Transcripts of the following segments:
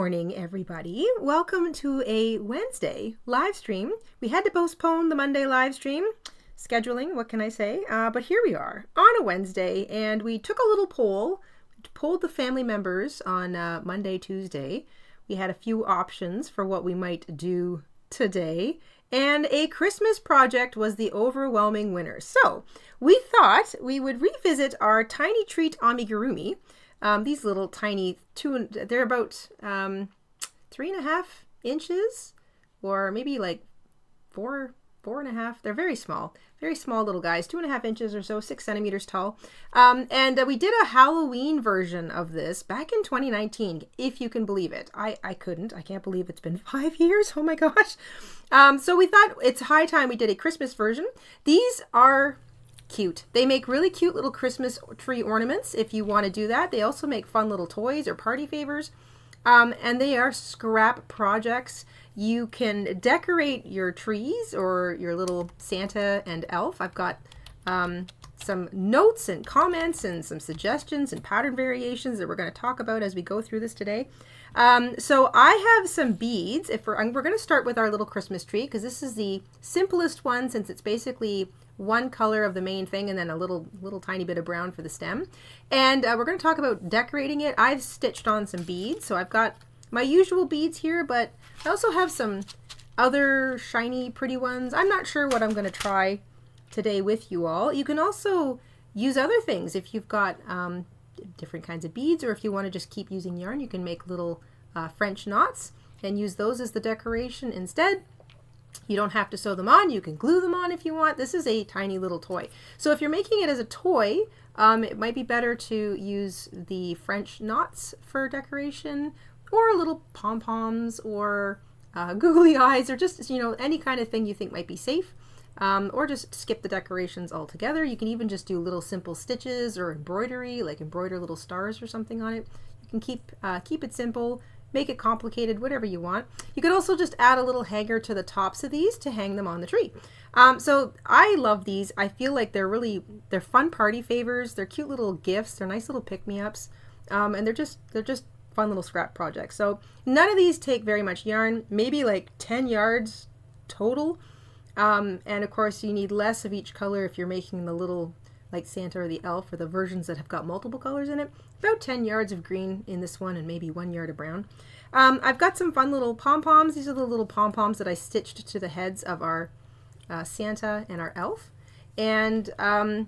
morning, everybody. Welcome to a Wednesday live stream. We had to postpone the Monday live stream. Scheduling, what can I say? But here we are on a Wednesday, and we took a little poll. We polled the family members on Monday, Tuesday. We had a few options for what we might do today, and a Christmas project was the overwhelming winner. So we thought we would revisit our tiny treat amigurumi. These little tiny they're about 3.5 inches, or maybe like four and a half. They're very small little guys, 2.5 inches or so, 6 centimeters tall. And we did a Halloween version of this back in 2019, if you can believe it. I can't believe it's been 5 years. Oh my gosh. So we thought it's high time we did a Christmas version. These are cute. They make really cute little Christmas tree ornaments if you want to do that. They also make fun little toys or party favors. And they are scrap projects. You can decorate your trees or your little Santa and elf. I've got some notes and comments and some suggestions and pattern variations that we're going to talk about as we go through this today. So I have some beads. We're going to start with our little Christmas tree because this is the simplest one, since it's basically one color of the main thing and then a little tiny bit of brown for the stem. And we're going to talk about decorating it. I've stitched on some beads, so I've got my usual beads here, but I also have some other shiny pretty ones. I'm not sure what I'm going to try today with you all. You can also use other things if you've got different kinds of beads, or if you want to just keep using yarn, you can make little French knots and use those as the decoration instead. You don't have to sew them on. You can glue them on if you want. This is a tiny little toy. So if you're making it as a toy, it might be better to use the French knots for decoration, or little pom-poms, or googly eyes, or just, any kind of thing you think might be safe. Or just skip the decorations altogether. You can even just do little simple stitches or embroidery, like embroider little stars or something on it. You can keep it simple, make it complicated, whatever you want. You could also just add a little hanger to the tops of these to hang them on the tree. So I love these. I feel like they're fun party favors. They're cute little gifts. They're nice little pick-me-ups. And they're just fun little scrap projects. So none of these take very much yarn, maybe like 10 yards total. And of course you need less of each color if you're making the little like Santa or the elf, or the versions that have got multiple colors in it. About 10 yards of green in this one, and maybe 1 yard of brown. I've got some fun little pom-poms. These are the little pom-poms that I stitched to the heads of our Santa and our elf. And I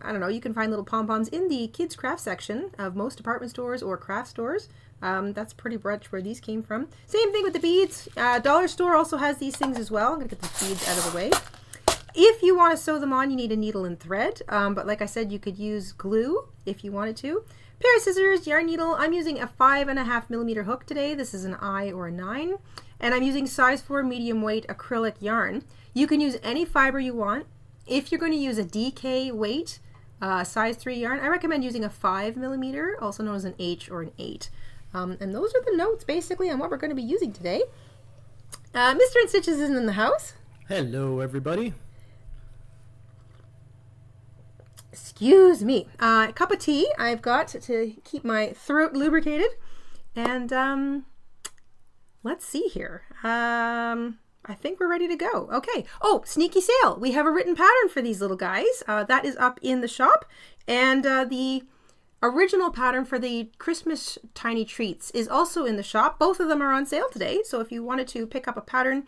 don't know, you can find little pom-poms in the kids craft section of most department stores or craft stores. That's pretty much where these came from. Same thing with the beads. Dollar store also has these things as well. I'm going to get the beads out of the way. If you want to sew them on, you need a needle and thread. But like I said, you could use glue if you wanted to. Pair of scissors, yarn needle. I'm using a 5.5 millimeter hook today. This is an I or a 9. And I'm using size 4 medium weight acrylic yarn. You can use any fiber you want. If you're going to use a DK weight, size 3 yarn, I recommend using a 5 millimeter, also known as an H or an 8. And those are the notes basically on what we're going to be using today. Mr. InStitches isn't in the house. Hello, everybody. Excuse me. A cup of tea I've got to keep my throat lubricated. And let's see here. I think we're ready to go. Okay. Oh, sneaky sale. We have a written pattern for these little guys. That is up in the shop. And the original pattern for the Christmas tiny treats is also in the shop. Both of them are on sale today. So if you wanted to pick up a pattern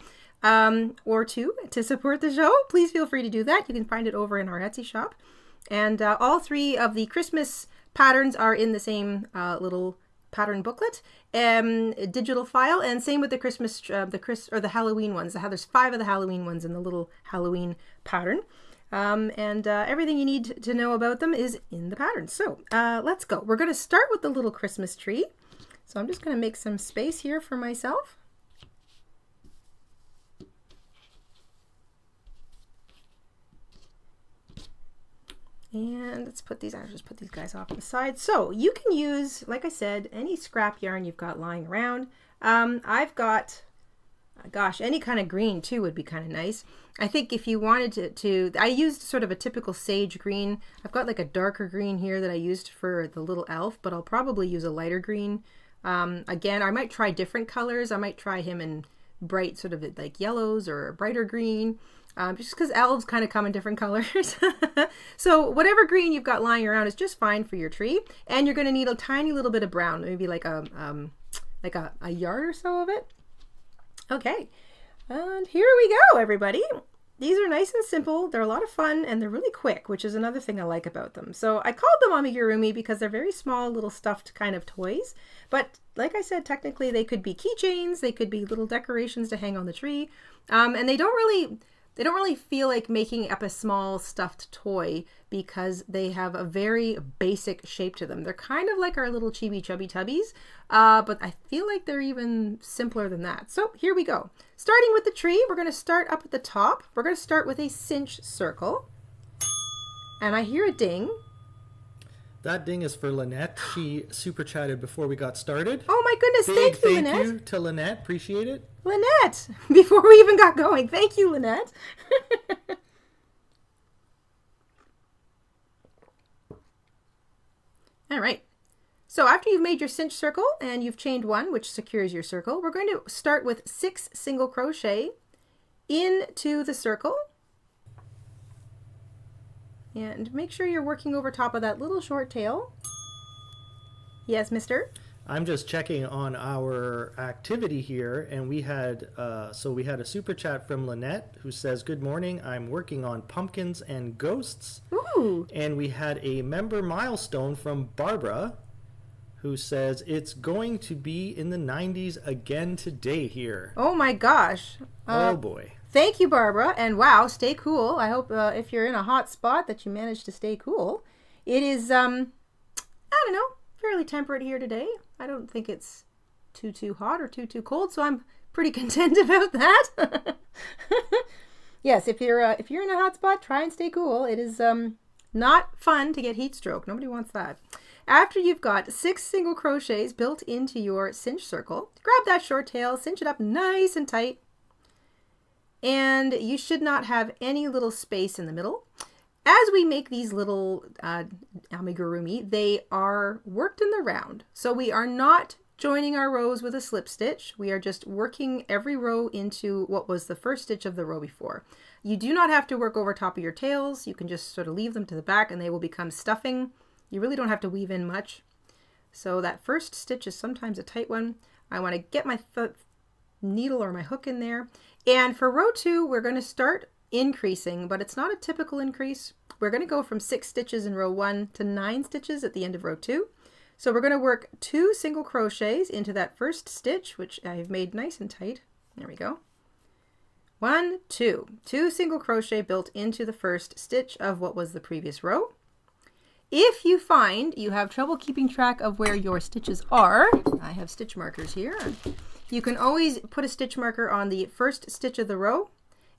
or two to support the show, please feel free to do that. You can find it over in our Etsy shop. And all 3 of the Christmas patterns are in the same little pattern booklet, digital file, and same with the the Halloween ones. There's 5 of the Halloween ones in the little Halloween pattern. And everything you need to know about them is in the pattern. So let's go. We're going to start with the little Christmas tree. So I'm just going to make some space here for myself. And let's put these, I'll just put these guys off to the side. So you can use, like I said, any scrap yarn you've got lying around. I've got, gosh, any kind of green too would be kind of nice. I think if you wanted to, I used sort of a typical sage green. I've got like a darker green here that I used for the little elf, but I'll probably use a lighter green Again, I might try different colors. I might try him in bright sort of like yellows or brighter green, just because elves kind of come in different colors. So whatever green you've got lying around is just fine for your tree. And you're going to need a tiny little bit of brown, maybe like a yard or so of it. Okay, and here we go, everybody. These are nice and simple. They're a lot of fun and they're really quick, which is another thing I like about them. So I called them Amigurumi because they're very small little stuffed kind of toys. But like I said, technically they could be keychains, they could be little decorations to hang on the tree. And they don't really feel like making up a small stuffed toy because they have a very basic shape to them. They're kind of like our little chibi chubby tubbies, but I feel like they're even simpler than that. So here we go. Starting with the tree, we're going to start up at the top. We're going to start with a cinch circle. And I hear a ding. That ding is for Lynette. She super chatted before we got started. Oh my goodness, thank you, Lynette. Thank you to Lynette. Appreciate it. Lynette, before we even got going. Thank you, Lynette. All right. So after you've made your cinch circle and you've chained one, which secures your circle, we're going to start with 6 single crochet into the circle. And make sure you're working over top of that little short tail. Yes, mister? I'm just checking on our activity here, and we had a super chat from Lynette who says, "Good morning. I'm working on pumpkins and ghosts." Ooh. And we had a member milestone from Barbara who says, "It's going to be in the 90s again today here." Oh my gosh. Oh boy. Thank you, Barbara. And wow, stay cool. I hope if you're in a hot spot that you manage to stay cool. It is, I don't know, fairly temperate here today. I don't think it's too hot or too cold, so I'm pretty content about that. Yes, if you're in a hot spot, try and stay cool. It is not fun to get heat stroke. Nobody wants that. After you've got 6 single crochets built into your cinch circle, grab that short tail, cinch it up nice and tight. And you should not have any little space in the middle. As we make these little amigurumi, they are worked in the round. So we are not joining our rows with a slip stitch. We are just working every row into what was the first stitch of the row before. You do not have to work over top of your tails. You can just sort of leave them to the back and they will become stuffing. You really don't have to weave in much. So that first stitch is sometimes a tight one. I want to get my needle or my hook in there. And for row 2, we're going to start increasing, but it's not a typical increase. We're going to go from 6 stitches in row 1 to 9 stitches at the end of row 2. So we're going to work 2 single crochets into that first stitch, which I've made nice and tight. There we go. 1, 2. 2 single crochet built into the first stitch of what was the previous row. If you find you have trouble keeping track of where your stitches are, I have stitch markers here. You can always put a stitch marker on the first stitch of the row,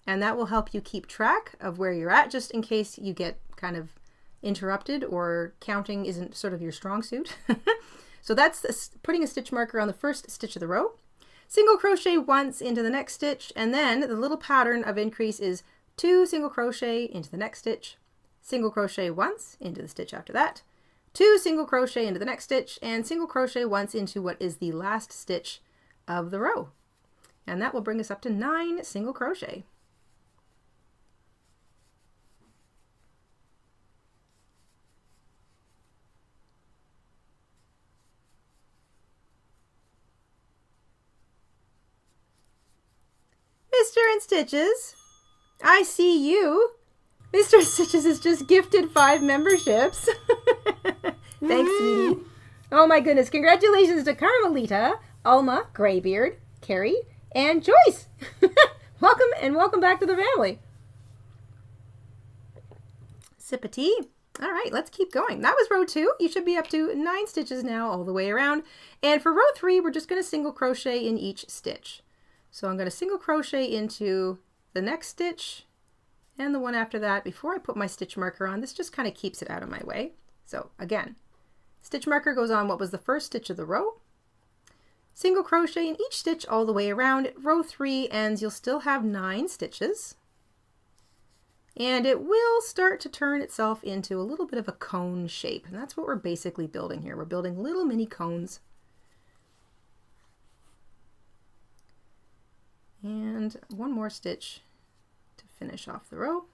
and that will help you keep track of where you're at, just in case you get kind of interrupted or counting isn't sort of your strong suit. So that's putting a stitch marker on the first stitch of the row. Single crochet once into the next stitch, and then the little pattern of increase is 2 single crochet into the next stitch, single crochet once into the stitch after that, 2 single crochet into the next stitch, and single crochet once into what is the last stitch of the row. And that will bring us up to 9 single crochet. Mr. InStitches, I see you. Mr. InStitches has just gifted 5 memberships. Thanks, sweetie. Oh my goodness. Congratulations to Carmelita, Alma, Graybeard, Carrie, and Joyce. Welcome and welcome back to the family. Sip of tea. All right, let's keep going. That was row 2. You should be up to 9 stitches now all the way around. And for row 3, we're just going to single crochet in each stitch. So I'm going to single crochet into the next stitch and the one after that before I put my stitch marker on. This just kind of keeps it out of my way. So again, stitch marker goes on what was the first stitch of the row. Single crochet in each stitch all the way around. Row 3 ends, you'll still have 9 stitches. And it will start to turn itself into a little bit of a cone shape. And that's what we're basically building here. We're building little mini cones. And one more stitch to finish off the row.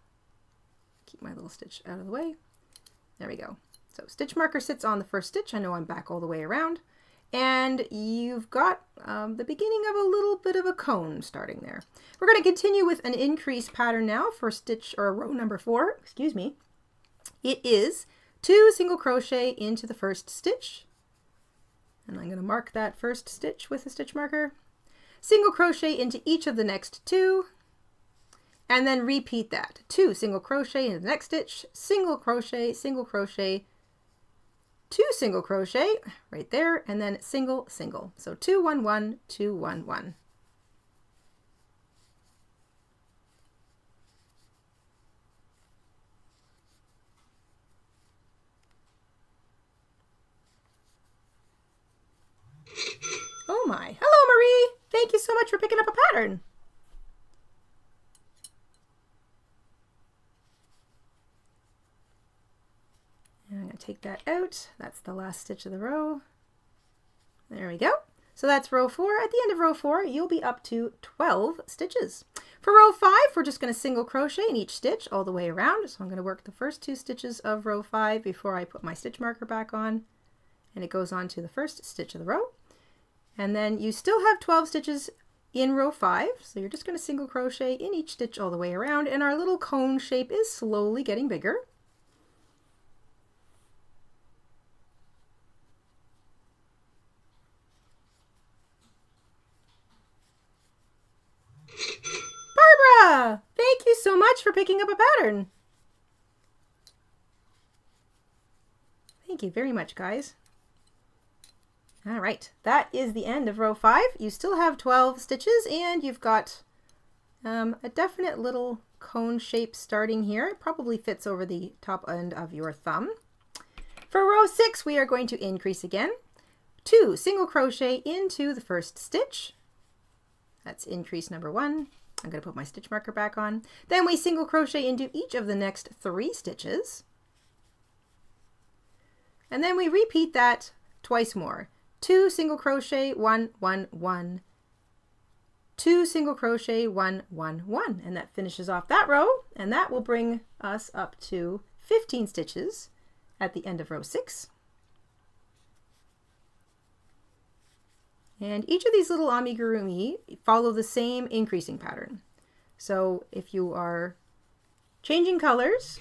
Keep my little stitch out of the way. There we go. So stitch marker sits on the first stitch. I know I'm back all the way around. And you've got the beginning of a little bit of a cone starting there. We're going to continue with an increase pattern now for stitch or row number 4. Excuse me. It is 2 single crochet into the first stitch. And I'm going to mark that first stitch with a stitch marker. Single crochet into each of the next 2. And then repeat that. 2 single crochet into the next stitch, single crochet, 2 single crochet right there, and then single, single. So 2, 1, 1, 2, 1, 1. Oh my. Hello, Marie. Thank you so much for picking up a pattern. I'm going to take that out. That's the last stitch of the row. There we go. So that's row 4. At the end of row 4, you'll be up to 12 stitches. For row 5, we're just going to single crochet in each stitch all the way around. So I'm going to work the first 2 stitches of row 5 before I put my stitch marker back on. And it goes on to the first stitch of the row. And then you still have 12 stitches in row 5. So you're just going to single crochet in each stitch all the way around. And our little cone shape is slowly getting bigger. Barbara! Thank you so much for picking up a pattern. Thank you very much, guys. All right, that is the end of row 5. You still have 12 stitches and you've got a definite little cone shape starting here. It probably fits over the top end of your thumb. For row 6, we are going to increase again. 2 single crochet into the first stitch. That's increase number 1. I'm going to put my stitch marker back on. Then we single crochet into each of the next 3 stitches. And then we repeat that twice more. 2 single crochet, 1, 1, 1. 2 single crochet, 1, 1, 1. And that finishes off that row. And that will bring us up to 15 stitches at the end of row 6. And each of these little amigurumi follow the same increasing pattern. So if you are changing colors,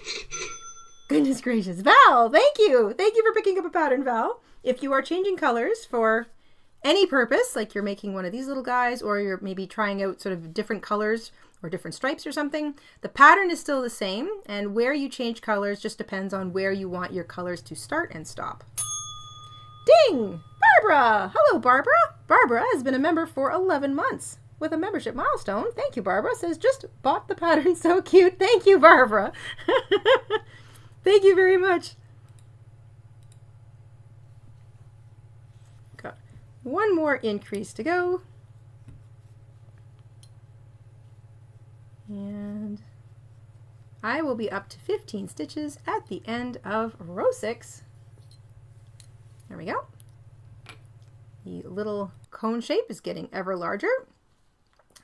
goodness gracious, Val, thank you. Thank you for picking up a pattern, Val. If you are changing colors for any purpose, like you're making one of these little guys, or you're maybe trying out sort of different colors or different stripes or something, the pattern is still the same, and where you change colors just depends on where you want your colors to start and stop. Ding! Barbara! Hello, Barbara! Barbara has been a member for 11 months with a membership milestone. Thank you, Barbara. Says, just bought the pattern. So cute. Thank you, Barbara. Thank you very much. Got one more increase to go. And I will be up to 15 stitches at the end of row 6. There we go. The little cone shape is getting ever larger.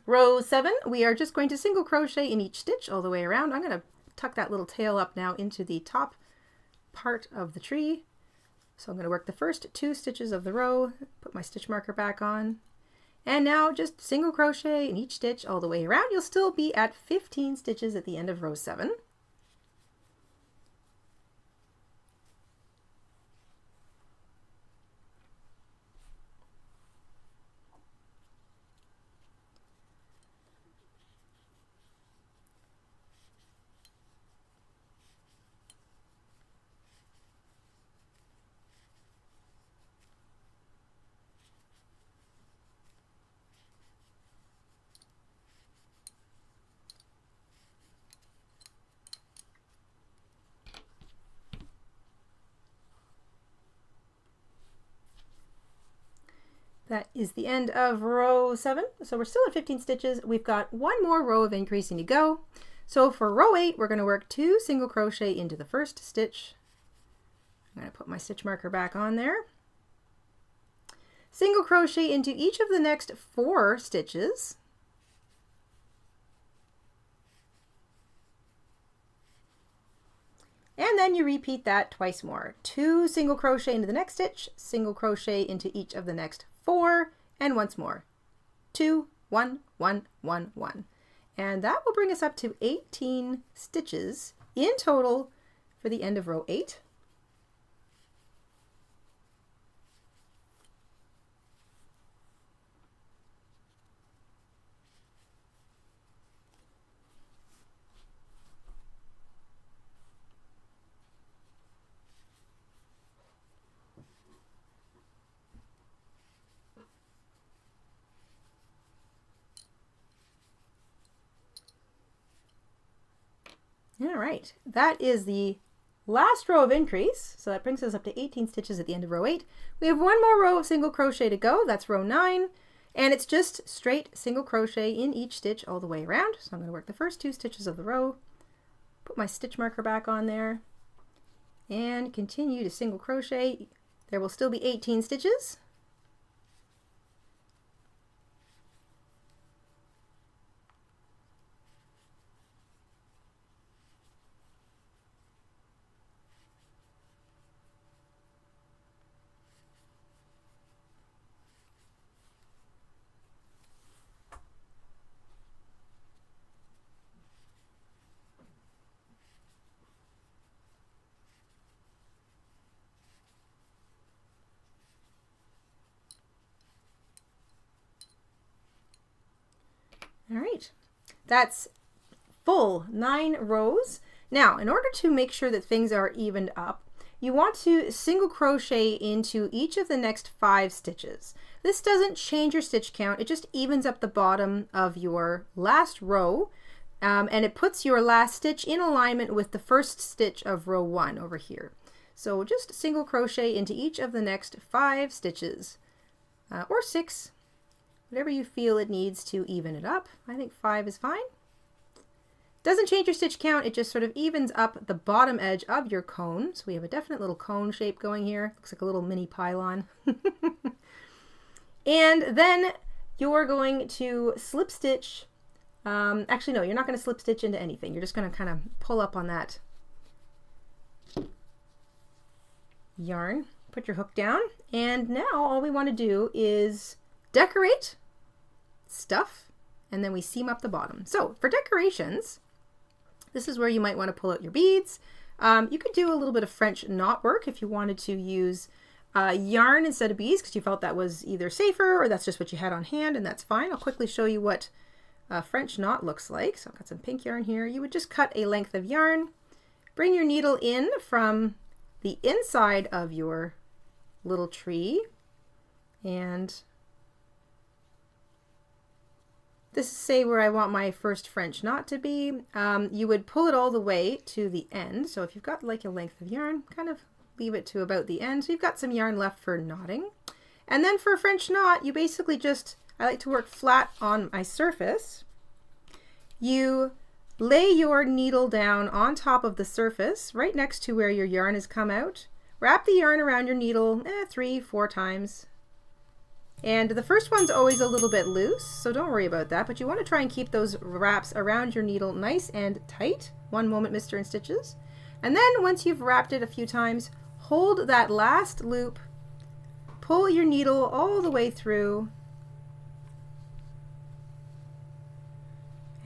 Row 7, we are just going to single crochet in each stitch all the way around. I'm going to tuck that little tail up now into the top part of the tree. So I'm going to work the first 2 stitches of the row, put my stitch marker back on, and now just single crochet in each stitch all the way around. You'll still be at 15 stitches at the end of row 7. That is the end of row 7. So we're still at 15 stitches. We've got one more row of increasing to go. So for row 8, we're going to work 2 single crochet into the first stitch. I'm going to put my stitch marker back on there. Single crochet into each of the next 4 stitches. And then you repeat that twice more. 2 single crochet into the next stitch, single crochet into each of the next 4, and once more. 2, 1, 1, 1, 1. And that will bring us up to 18 stitches in total for the end of row 8. All right, that is the last row of increase. So that brings us up to 18 stitches at the end of row 8. We have one more row of single crochet to go. That's row 9. And it's just straight single crochet in each stitch all the way around. So I'm going to work the first 2 stitches of the row, put my stitch marker back on there, and continue to single crochet. There will still be 18 stitches. All right, that's full 9 rows. Now, in order to make sure that things are evened up, you want to single crochet into each of the next 5 stitches. This doesn't change your stitch count, it just evens up the bottom of your last row, and it puts your last stitch in alignment with the first stitch of row 1 over here. So just single crochet into each of the next 5 stitches, or 6. Whatever you feel it needs to even it up. I think 5 is fine. Doesn't change your stitch count, it just sort of evens up the bottom edge of your cone. So we have a definite little cone shape going here. Looks like a little mini pylon. And then you're going to slip stitch. Actually, no, you're not going to slip stitch into anything. You're just going to kind of pull up on that yarn, put your hook down, and now all we want to do is decorate, stuff, and then we seam up the bottom. So for decorations, this is where you might want to pull out your beads. You could do a little bit of French knot work if you wanted to use yarn instead of beads because you felt that was either safer or that's just what you had on hand, and that's fine. I'll quickly show you what French knot looks like. So I've got some pink yarn here. You would just cut a length of yarn, bring your needle in from the inside of your little tree, and this is, say, where I want my first French knot to be. You would pull it all the way to the end. So if you've got like a length of yarn, kind of leave it to about the end. So you've got some yarn left for knotting. And then for a French knot, you basically just, I like to work flat on my surface. You lay your needle down on top of the surface, right next to where your yarn has come out. Wrap the yarn around your needle 3-4 times. And the first one's always a little bit loose, so don't worry about that, but you want to try and keep those wraps around your needle nice and tight. One moment, Mr. InStitches. And then once you've wrapped it a few times, hold that last loop, pull your needle all the way through,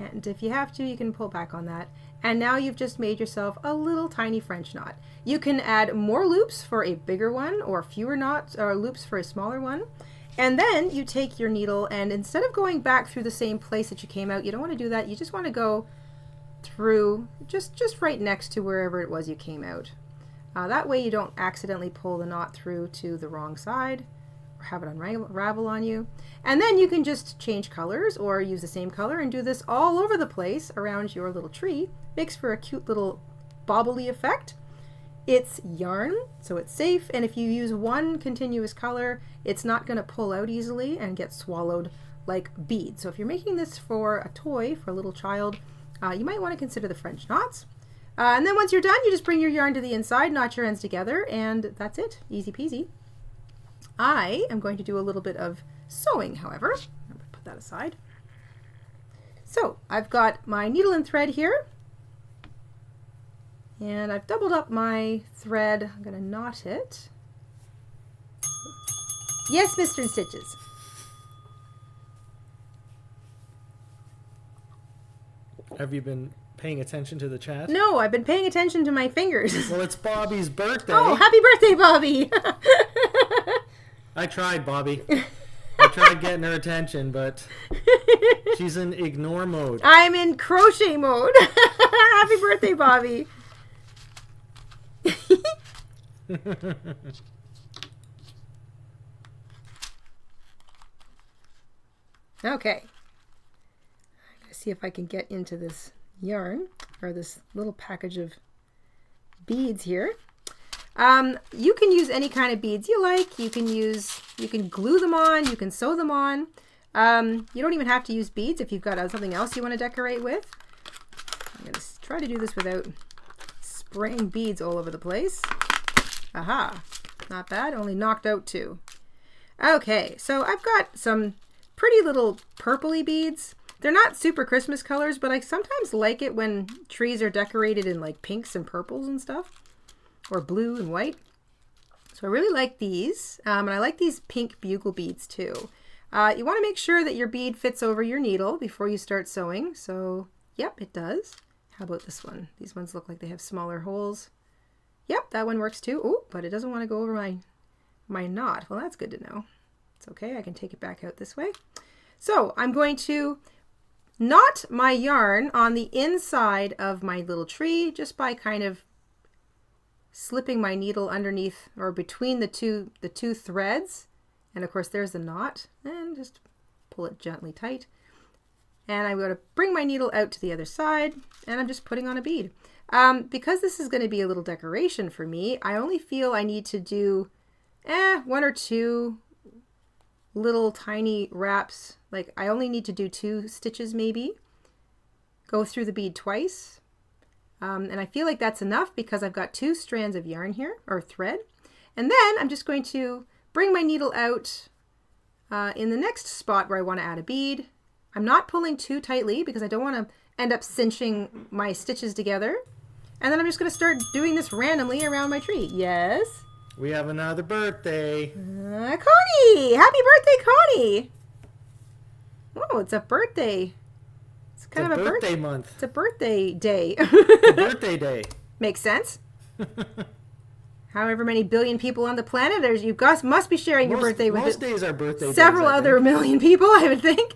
and if you have to, you can pull back on that. And now you've just made yourself a little tiny French knot. You can add more loops for a bigger one, or fewer knots or loops for a smaller one. And then you take your needle, and instead of going back through the same place that you came out, you don't want to do that. You just want to go through just right next to wherever it was you came out. That way you don't accidentally pull the knot through to the wrong side or have it unravel on you. And then you can just change colors or use the same color and do this all over the place around your little tree. Makes for a cute little bobbly effect. It's yarn, so it's safe, and if you use one continuous color, it's not going to pull out easily and get swallowed like beads. So if you're making this for a toy for a little child, you might want to consider the French knots. And then once you're done, you just bring your yarn to the inside, knot your ends together, and that's it. Easy peasy. I am going to do a little bit of sewing, however. I'm going to put that aside. So I've got my needle and thread here. And I've doubled up my thread. I'm going to knot it. Yes, Mr. InStitches. Have you been paying attention to the chat? No, I've been paying attention to my fingers. Well, it's Bobby's birthday. Oh, happy birthday, Bobby! I tried, Bobby. I tried getting her attention, but she's in ignore mode. I'm in crochet mode. Happy birthday, Bobby. Okay. I'm going to see if I can get into this yarn, or this little package of beads here. You can use any kind of beads you like. You can glue them on, you can sew them on. You don't even have to use beads if you've got something else you want to decorate with. I'm going to try to do this without spraying beads all over the place. Aha, not bad, only knocked out 2. Okay, so I've got some pretty little purpley beads. They're not super Christmas colors, but I sometimes like it when trees are decorated in like pinks and purples and stuff, or blue and white. So I really like these, and I like these pink bugle beads too. You want to make sure that your bead fits over your needle before you start sewing. So, yep, it does. How about this one? These ones look like they have smaller holes. Yep, that one works too. Oh, but it doesn't want to go over my knot. Well, that's good to know. It's okay, I can take it back out this way. So I'm going to knot my yarn on the inside of my little tree just by kind of slipping my needle underneath or between the two threads. And of course there's the knot, and just pull it gently tight. And I'm going to bring my needle out to the other side, and I'm just putting on a bead. Because this is going to be a little decoration for me, I only feel I need to do 1 or 2 little tiny wraps. Like I only need to do 2 stitches maybe. Go through the bead twice. And I feel like that's enough because I've got 2 strands of yarn here, or thread. And then I'm just going to bring my needle out in the next spot where I want to add a bead. I'm not pulling too tightly because I don't want to end up cinching my stitches together. And then I'm just going to start doing this randomly around my tree. Yes? We have another birthday. Connie! Happy birthday, Connie! Oh, it's a birthday. It's kind of a birthday month. It's a birthday day. It's a birthday day. Makes sense. However many billion people on the planet, you guys must be sharing your birthday with most days are birthday several days, other million people, I would think.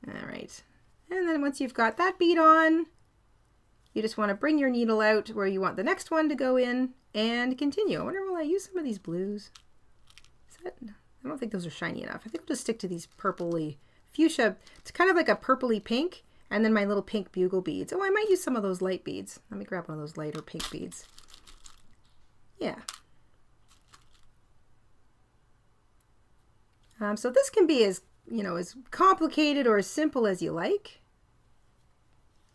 All right. And then once you've got that bead on, you just want to bring your needle out where you want the next one to go in and continue. I wonder, will I use some of these blues? I don't think those are shiny enough. I think I'll just stick to these purpley fuchsia. It's kind of like a purpley pink, and then my little pink bugle beads. Oh, I might use some of those light beads. Let me grab one of those lighter pink beads. Yeah. So this can be as complicated or as simple as you like.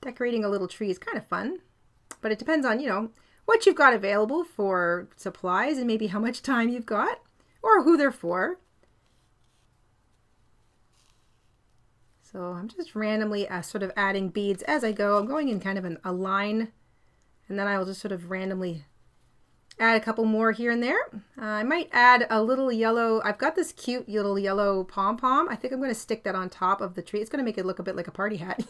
Decorating a little tree is kind of fun, but it depends on, what you've got available for supplies and maybe how much time you've got or who they're for. So I'm just randomly sort of adding beads as I go. I'm going in kind of a line, and then I will just sort of randomly add a couple more here and there. I might add a little yellow. I've got this cute little yellow pom-pom. I think I'm going to stick that on top of the tree. It's going to make it look a bit like a party hat.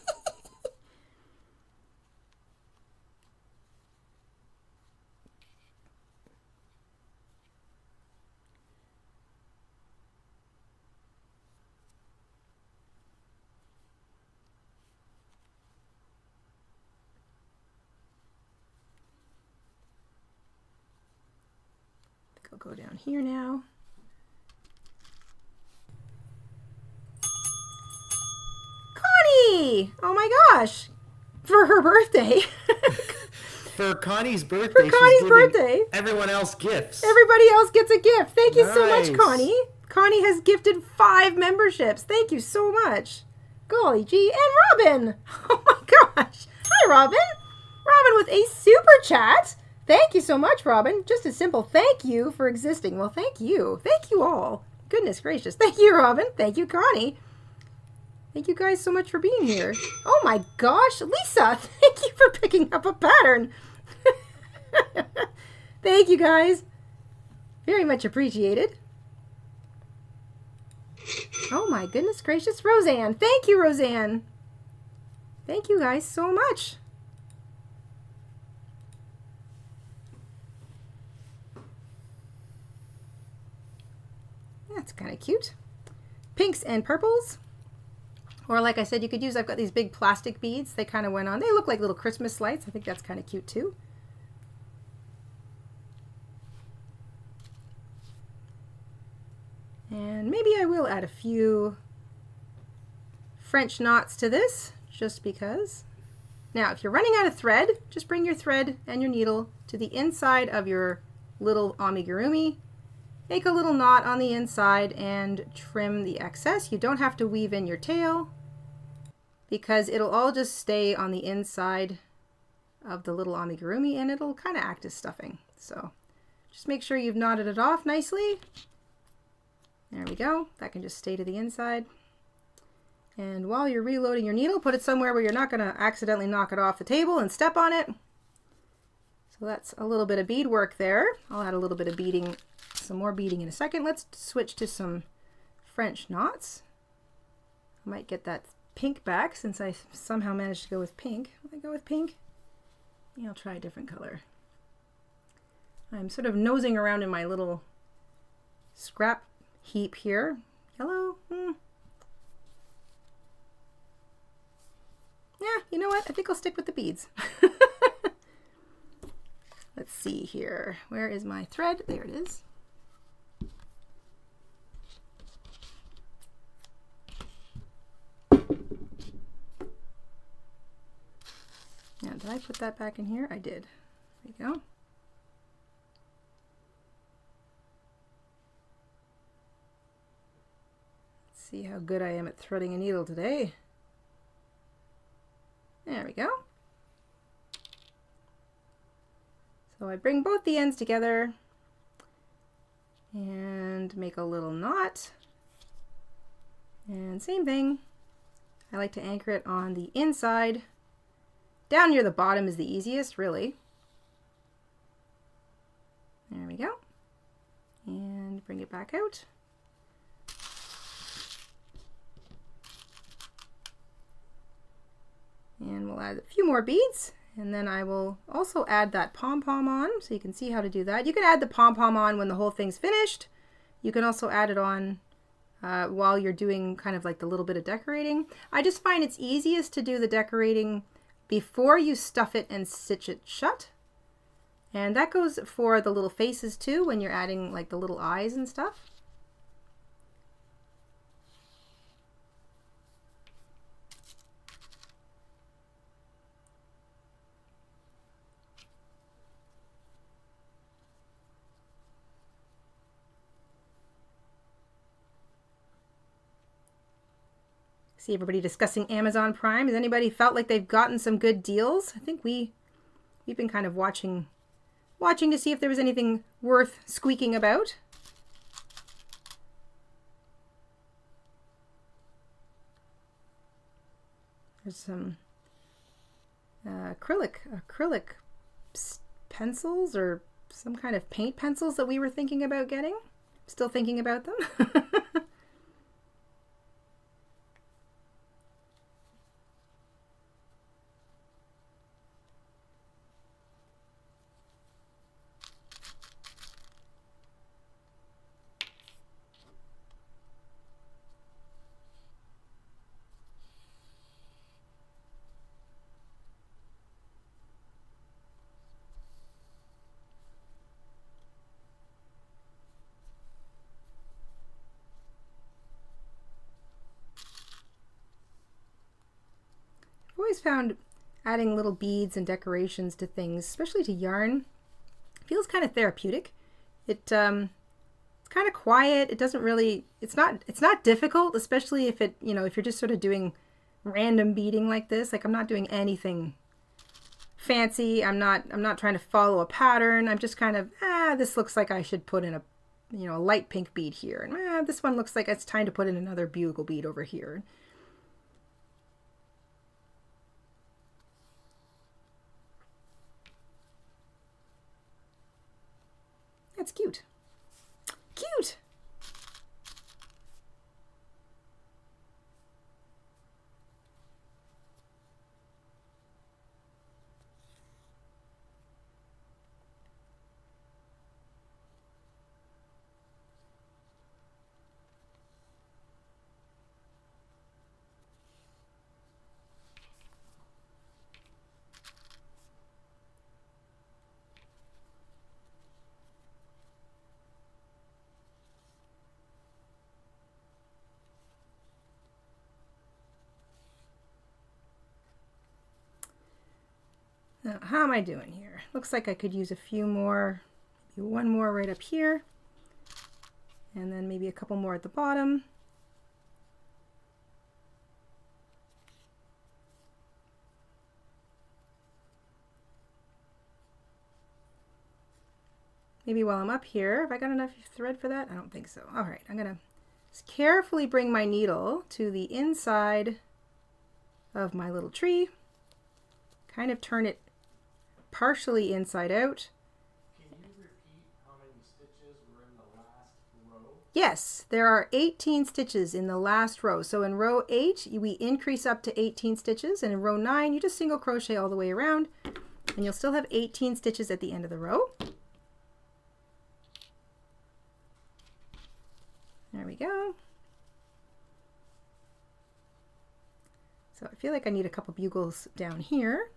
I'll go down here now. Connie! Oh my gosh! For her birthday. For Connie's birthday. For Connie's birthday. Everyone else gifts. Everybody else gets a gift. Thank you so much, Nice. Connie. Connie has gifted 5 memberships. Thank you so much. Golly gee. And Robin. Oh my gosh. Hi, Robin. Robin with a super chat. Thank you so much, Robin. Just a simple thank you for existing. Well, thank you. Thank you all. Goodness gracious. Thank you, Robin. Thank you, Connie. Thank you guys so much for being here. Oh my gosh, Lisa, thank you for picking up a pattern. Thank you guys. Very much appreciated. Oh my goodness gracious, Roseanne. Thank you, Roseanne. Thank you guys so much. That's kind of cute. Pinks and purples. Or like I said, you could use, I've got these big plastic beads. They kind of went on. They look like little Christmas lights. I think that's kind of cute too. And maybe I will add a few French knots to this, just because. Now, if you're running out of thread, just bring your thread and your needle to the inside of your little amigurumi. Make a little knot on the inside and trim the excess. You don't have to weave in your tail because it'll all just stay on the inside of the little amigurumi and it'll kind of act as stuffing. So just make sure you've knotted it off nicely. There we go. That can just stay to the inside. And while you're reloading your needle, put it somewhere where you're not going to accidentally knock it off the table and step on it. So that's a little bit of bead work there. I'll add a little bit of beading, some more beading in a second. Let's switch to some French knots. I might get that pink back since I somehow managed to go with pink. Will I go with pink? Yeah, I'll try a different color. I'm sort of nosing around in my little scrap heap here. Yellow? Yeah, you know what? I think I'll stick with the beads. Let's see here. Where is my thread? There it is. Now, did I put that back in here? I did. There you go. Let's see how good I am at threading a needle today. There we go. So I bring both the ends together and make a little knot. And same thing. I like to anchor it on the inside. Down near the bottom is the easiest, really. There we go. And bring it back out. And we'll add a few more beads, and then I will also add that pom-pom on, so you can see how to do that. You can add the pom-pom on when the whole thing's finished. You can also add it on while you're doing kind of like the little bit of decorating. I just find it's easiest to do the decorating before you stuff it and stitch it shut. And that goes for the little faces too, when you're adding like the little eyes and stuff. See everybody discussing Amazon Prime. Has anybody felt like they've gotten some good deals? I think we've been kind of watching to see if there was anything worth squeaking about. There's some acrylic pencils or some kind of paint pencils that we were thinking about getting. Still thinking about them. Always found adding little beads and decorations to things, especially to yarn, feels kind of therapeutic. It's kind of quiet. It doesn't really, it's not difficult, especially if it, if you're just sort of doing random beading like this. Like I'm not doing anything fancy. I'm not trying to follow a pattern. I'm just kind of, this looks like I should put in a light pink bead here. And this one looks like it's time to put in another bugle bead over here. cute. Cute! Now, how am I doing here? Looks like I could use a few more, maybe one more right up here, and then maybe a couple more at the bottom. Maybe while I'm up here, have I got enough thread for that? I don't think so. All right, I'm gonna just carefully bring my needle to the inside of my little tree, kind of turn it partially inside out. Can you repeat how many stitches were in the last row? Yes, there are 18 stitches in the last row. So in row 8, we increase up to 18 stitches, and in row 9, you just single crochet all the way around, and you'll still have 18 stitches at the end of the row. There we go. So I feel like I need a couple bugles down here.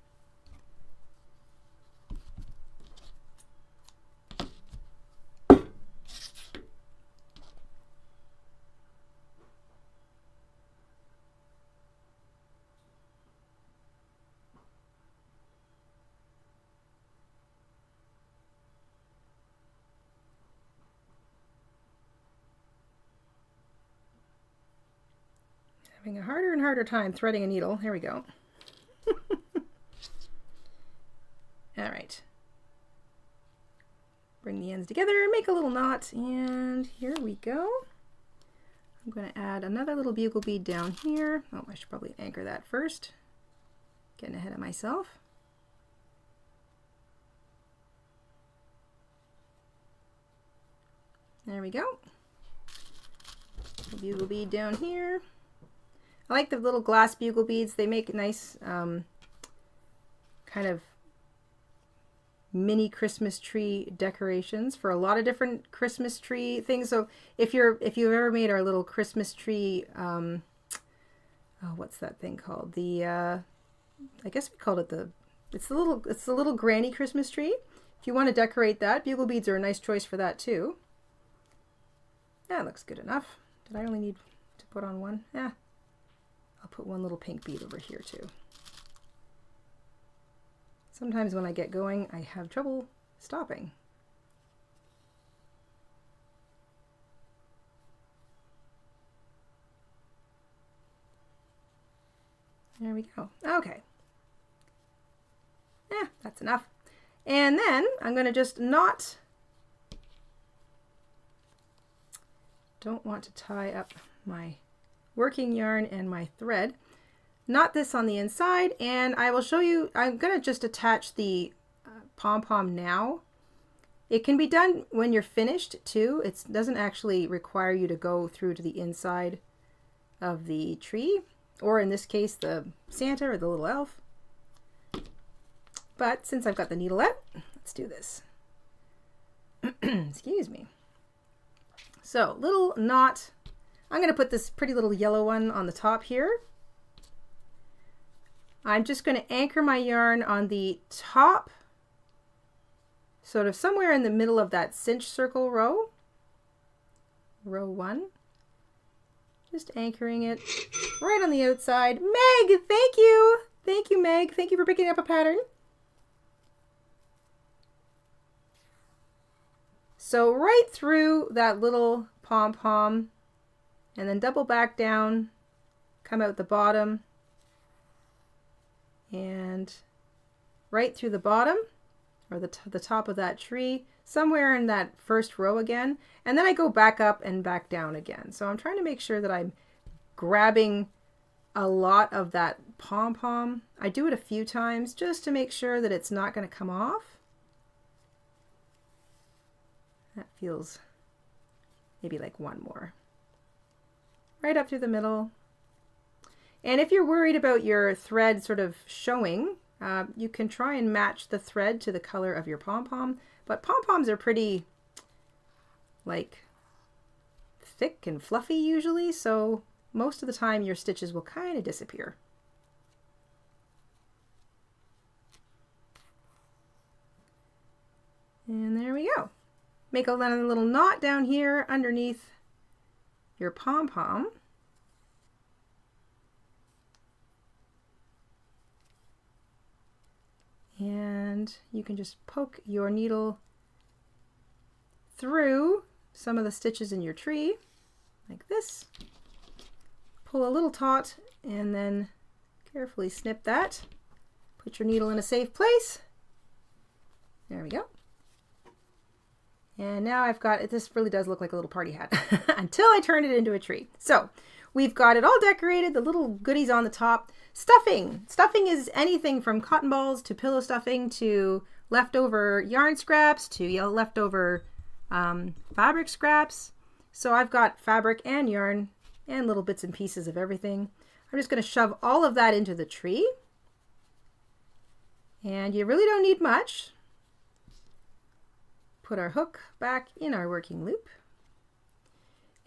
Having a harder and harder time threading a needle. Here we go. All right. Bring the ends together and make a little knot, and here we go. I'm going to add another little bugle bead down here. Oh, I should probably anchor that first. Getting ahead of myself. There we go. A bugle bead down here. I like the little glass bugle beads. They make nice kind of mini Christmas tree decorations for a lot of different Christmas tree things. So if you've ever made our little Christmas tree, oh, what's that thing called? The I guess we called it it's the little granny Christmas tree. If you want to decorate that, bugle beads are a nice choice for that too. That looks good enough. Did I only need to put on one? Yeah. I'll put one little pink bead over here too. Sometimes when I get going, I have trouble stopping. There we go. Okay. Yeah, that's enough. And then I'm going to just knot. Don't want to tie up my working yarn and my thread. Knot this on the inside, and I will show you. I'm going to just attach the pom-pom now. It can be done when you're finished too. It doesn't actually require you to go through to the inside of the tree, or in this case the Santa or the little elf. But since I've got the needle out, let's do this. Excuse me. So little knot. I'm going to put this pretty little yellow one on the top here. I'm just going to anchor my yarn on the top, sort of somewhere in the middle of that cinch circle row, row 1. Just anchoring it right on the outside. Meg, thank you. Thank you, Meg. Thank you for picking up a pattern. So right through that little pom-pom, and then double back down, come out the bottom, and right through the bottom, or the top of that tree, somewhere in that first row again, and then I go back up and back down again. So I'm trying to make sure that I'm grabbing a lot of that pom-pom. I do it a few times just to make sure that it's not going to come off. That feels maybe like one more. Right up through the middle. And if you're worried about your thread sort of showing, you can try and match the thread to the color of your pom-pom. But pom-poms are pretty like thick and fluffy usually, so most of the time your stitches will kind of disappear. And there we go. Make another little knot down here underneath your pom-pom. And you can just poke your needle through some of the stitches in your tree, like this. Pull a little taut and then carefully snip that. Put your needle in a safe place. There we go. And now I've got it. This really does look like a little party hat until I turn it into a tree. So we've got it all decorated, the little goodies on the top. Stuffing. Stuffing is anything from cotton balls to pillow stuffing to leftover yarn scraps to leftover fabric scraps. So I've got fabric and yarn and little bits and pieces of everything. I'm just going to shove all of that into the tree. And you really don't need much. Put our hook back in our working loop.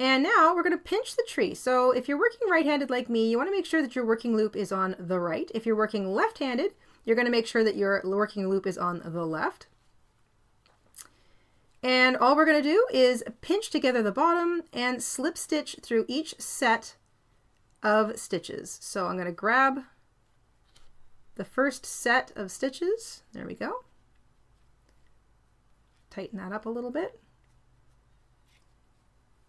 And now we're going to pinch the tree. So if you're working right-handed like me, you want to make sure that your working loop is on the right. If you're working left-handed, you're going to make sure that your working loop is on the left. And all we're going to do is pinch together the bottom and slip stitch through each set of stitches. So I'm going to grab the first set of stitches. There we go. Tighten that up a little bit.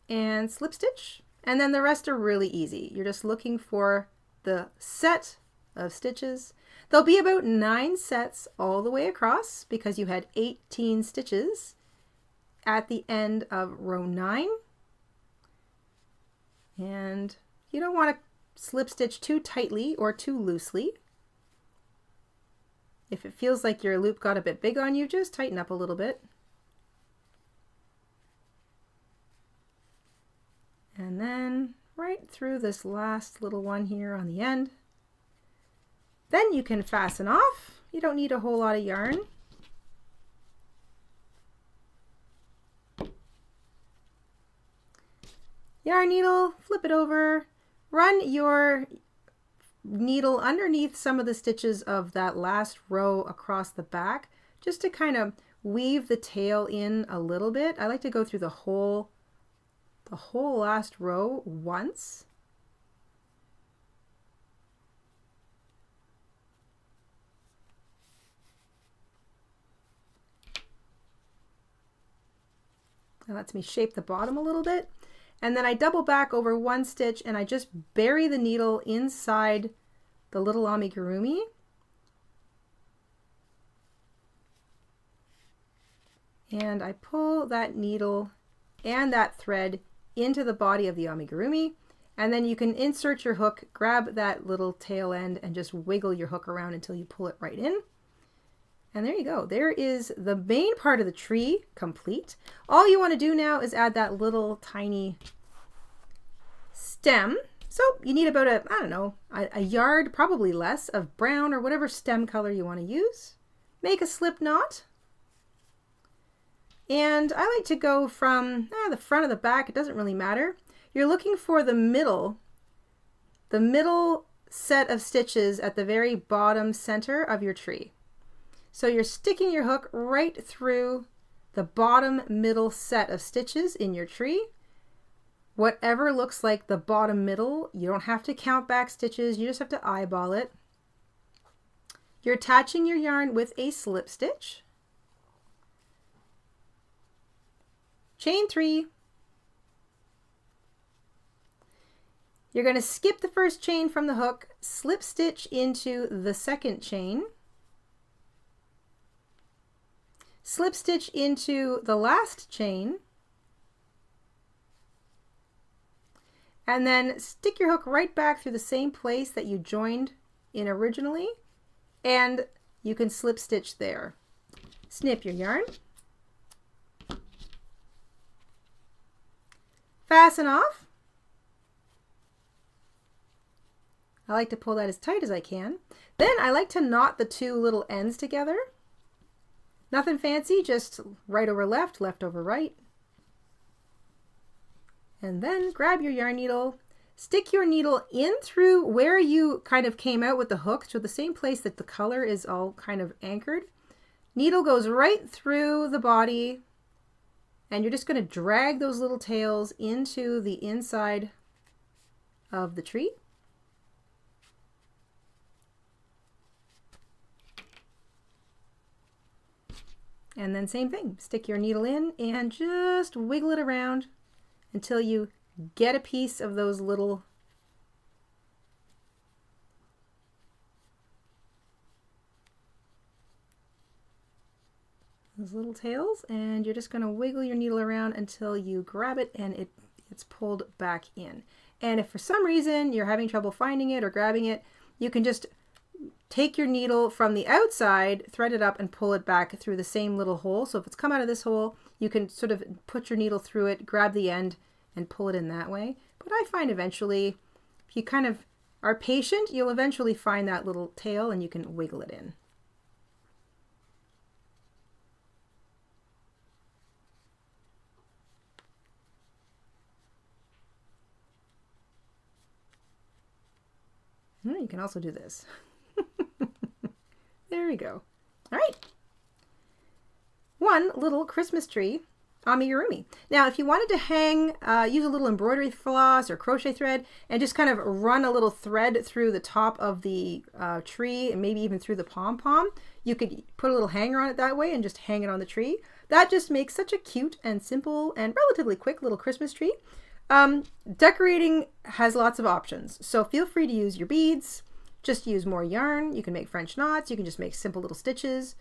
And slip stitch. And then the rest are really easy. You're just looking for the set of stitches. There'll be about 9 sets all the way across because you had 18 stitches at the end of row 9. And you don't want to slip stitch too tightly or too loosely. If it feels like your loop got a bit big on you, just tighten up a little bit. And then right through this last little one here on the end. Then you can fasten off. You don't need a whole lot of yarn. Yarn needle, flip it over, run your needle underneath some of the stitches of that last row across the back, just to kind of weave the tail in a little bit. I like to go through the whole last row once. That lets me shape the bottom a little bit. And then I double back over one stitch and I just bury the needle inside the little amigurumi. And I pull that needle and that thread into the body of the amigurumi, and then you can insert your hook, grab that little tail end and just wiggle your hook around until you pull it right in. And there you go. There is the main part of the tree complete. All you want to do now is add that little tiny stem. So you need about a yard, probably less, of brown or whatever stem color you want to use. Make a slip knot. And I like to go from the front of the back, it doesn't really matter. You're looking for the middle set of stitches at the very bottom center of your tree. So you're sticking your hook right through the bottom middle set of stitches in your tree. Whatever looks like the bottom middle, you don't have to count back stitches, you just have to eyeball it. You're attaching your yarn with a slip stitch. Chain 3. You're going to skip the first chain from the hook, slip stitch into the second chain, slip stitch into the last chain, and then stick your hook right back through the same place that you joined in originally, and you can slip stitch there. Snip your yarn. fasten off. I like to pull that as tight as I can. Then I like to knot the two little ends together. Nothing fancy, just right over left, left over right. And then grab your yarn needle, stick your needle in through where you kind of came out with the hook, so the same place that the color is all kind of anchored. Needle goes right through the body, and you're just going to drag those little tails into the inside of the tree. And then same thing, stick your needle in and just wiggle it around until you get a piece of those little tails, and you're just going to wiggle your needle around until you grab it and it's pulled back in. And if for some reason you're having trouble finding it or grabbing it, you can just take your needle from the outside, thread it up, and pull it back through the same little hole. So if it's come out of this hole, you can sort of put your needle through it, grab the end, and pull it in that way. But I find eventually, if you kind of are patient, you'll eventually find that little tail and you can wiggle it in. You can also do this. There we go. All right. One little Christmas tree amigurumi. Now, if you wanted to hang, use a little embroidery floss or crochet thread and just kind of run a little thread through the top of the tree and maybe even through the pom-pom, you could put a little hanger on it that way and just hang it on the tree. That just makes such a cute and simple and relatively quick little Christmas tree. Decorating has lots of options, so feel free to use your beads. Just use more yarn. You can make French knots. You can just make simple little stitches.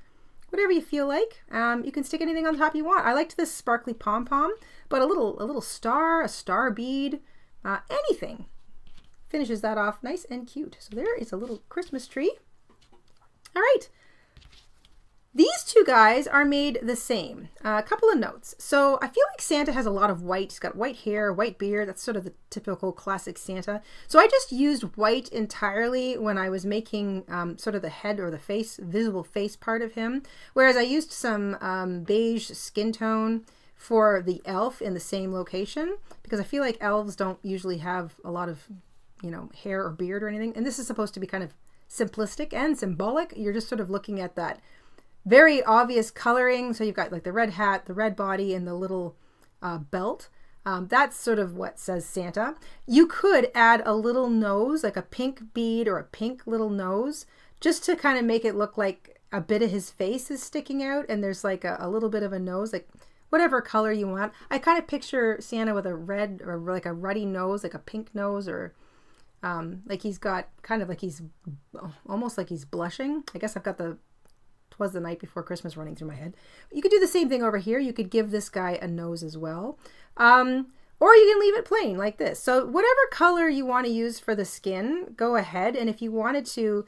Whatever you feel like. You can stick anything on the top you want. I liked this sparkly pom-pom, but a little star, a star bead, anything finishes that off nice and cute. So there is a little Christmas tree. All right. These two guys are made the same. A couple of notes. So I feel like Santa has a lot of white. He's got white hair, white beard. That's sort of the typical classic Santa. So I just used white entirely when I was making sort of the head or the face, visible face part of him. Whereas I used some beige skin tone for the elf in the same location, because I feel like elves don't usually have a lot of, you know, hair or beard or anything. And this is supposed to be kind of simplistic and symbolic. You're just sort of looking at that very obvious coloring. So you've got like the red hat, the red body, and the little belt. That's sort of what says Santa. You could add a little nose, like a pink bead or a pink little nose, just to kind of make it look like a bit of his face is sticking out and there's like a little bit of a nose, like whatever color you want. I kind of picture Santa with a red or like a ruddy nose, like a pink nose, or like he's got kind of like he's almost like he's blushing. I guess I've got the "'Twas the Night Before Christmas" running through my head. You could do the same thing over here. You could give this guy a nose as well. Or you can leave it plain like this. So whatever color you want to use for the skin, go ahead. And if you wanted to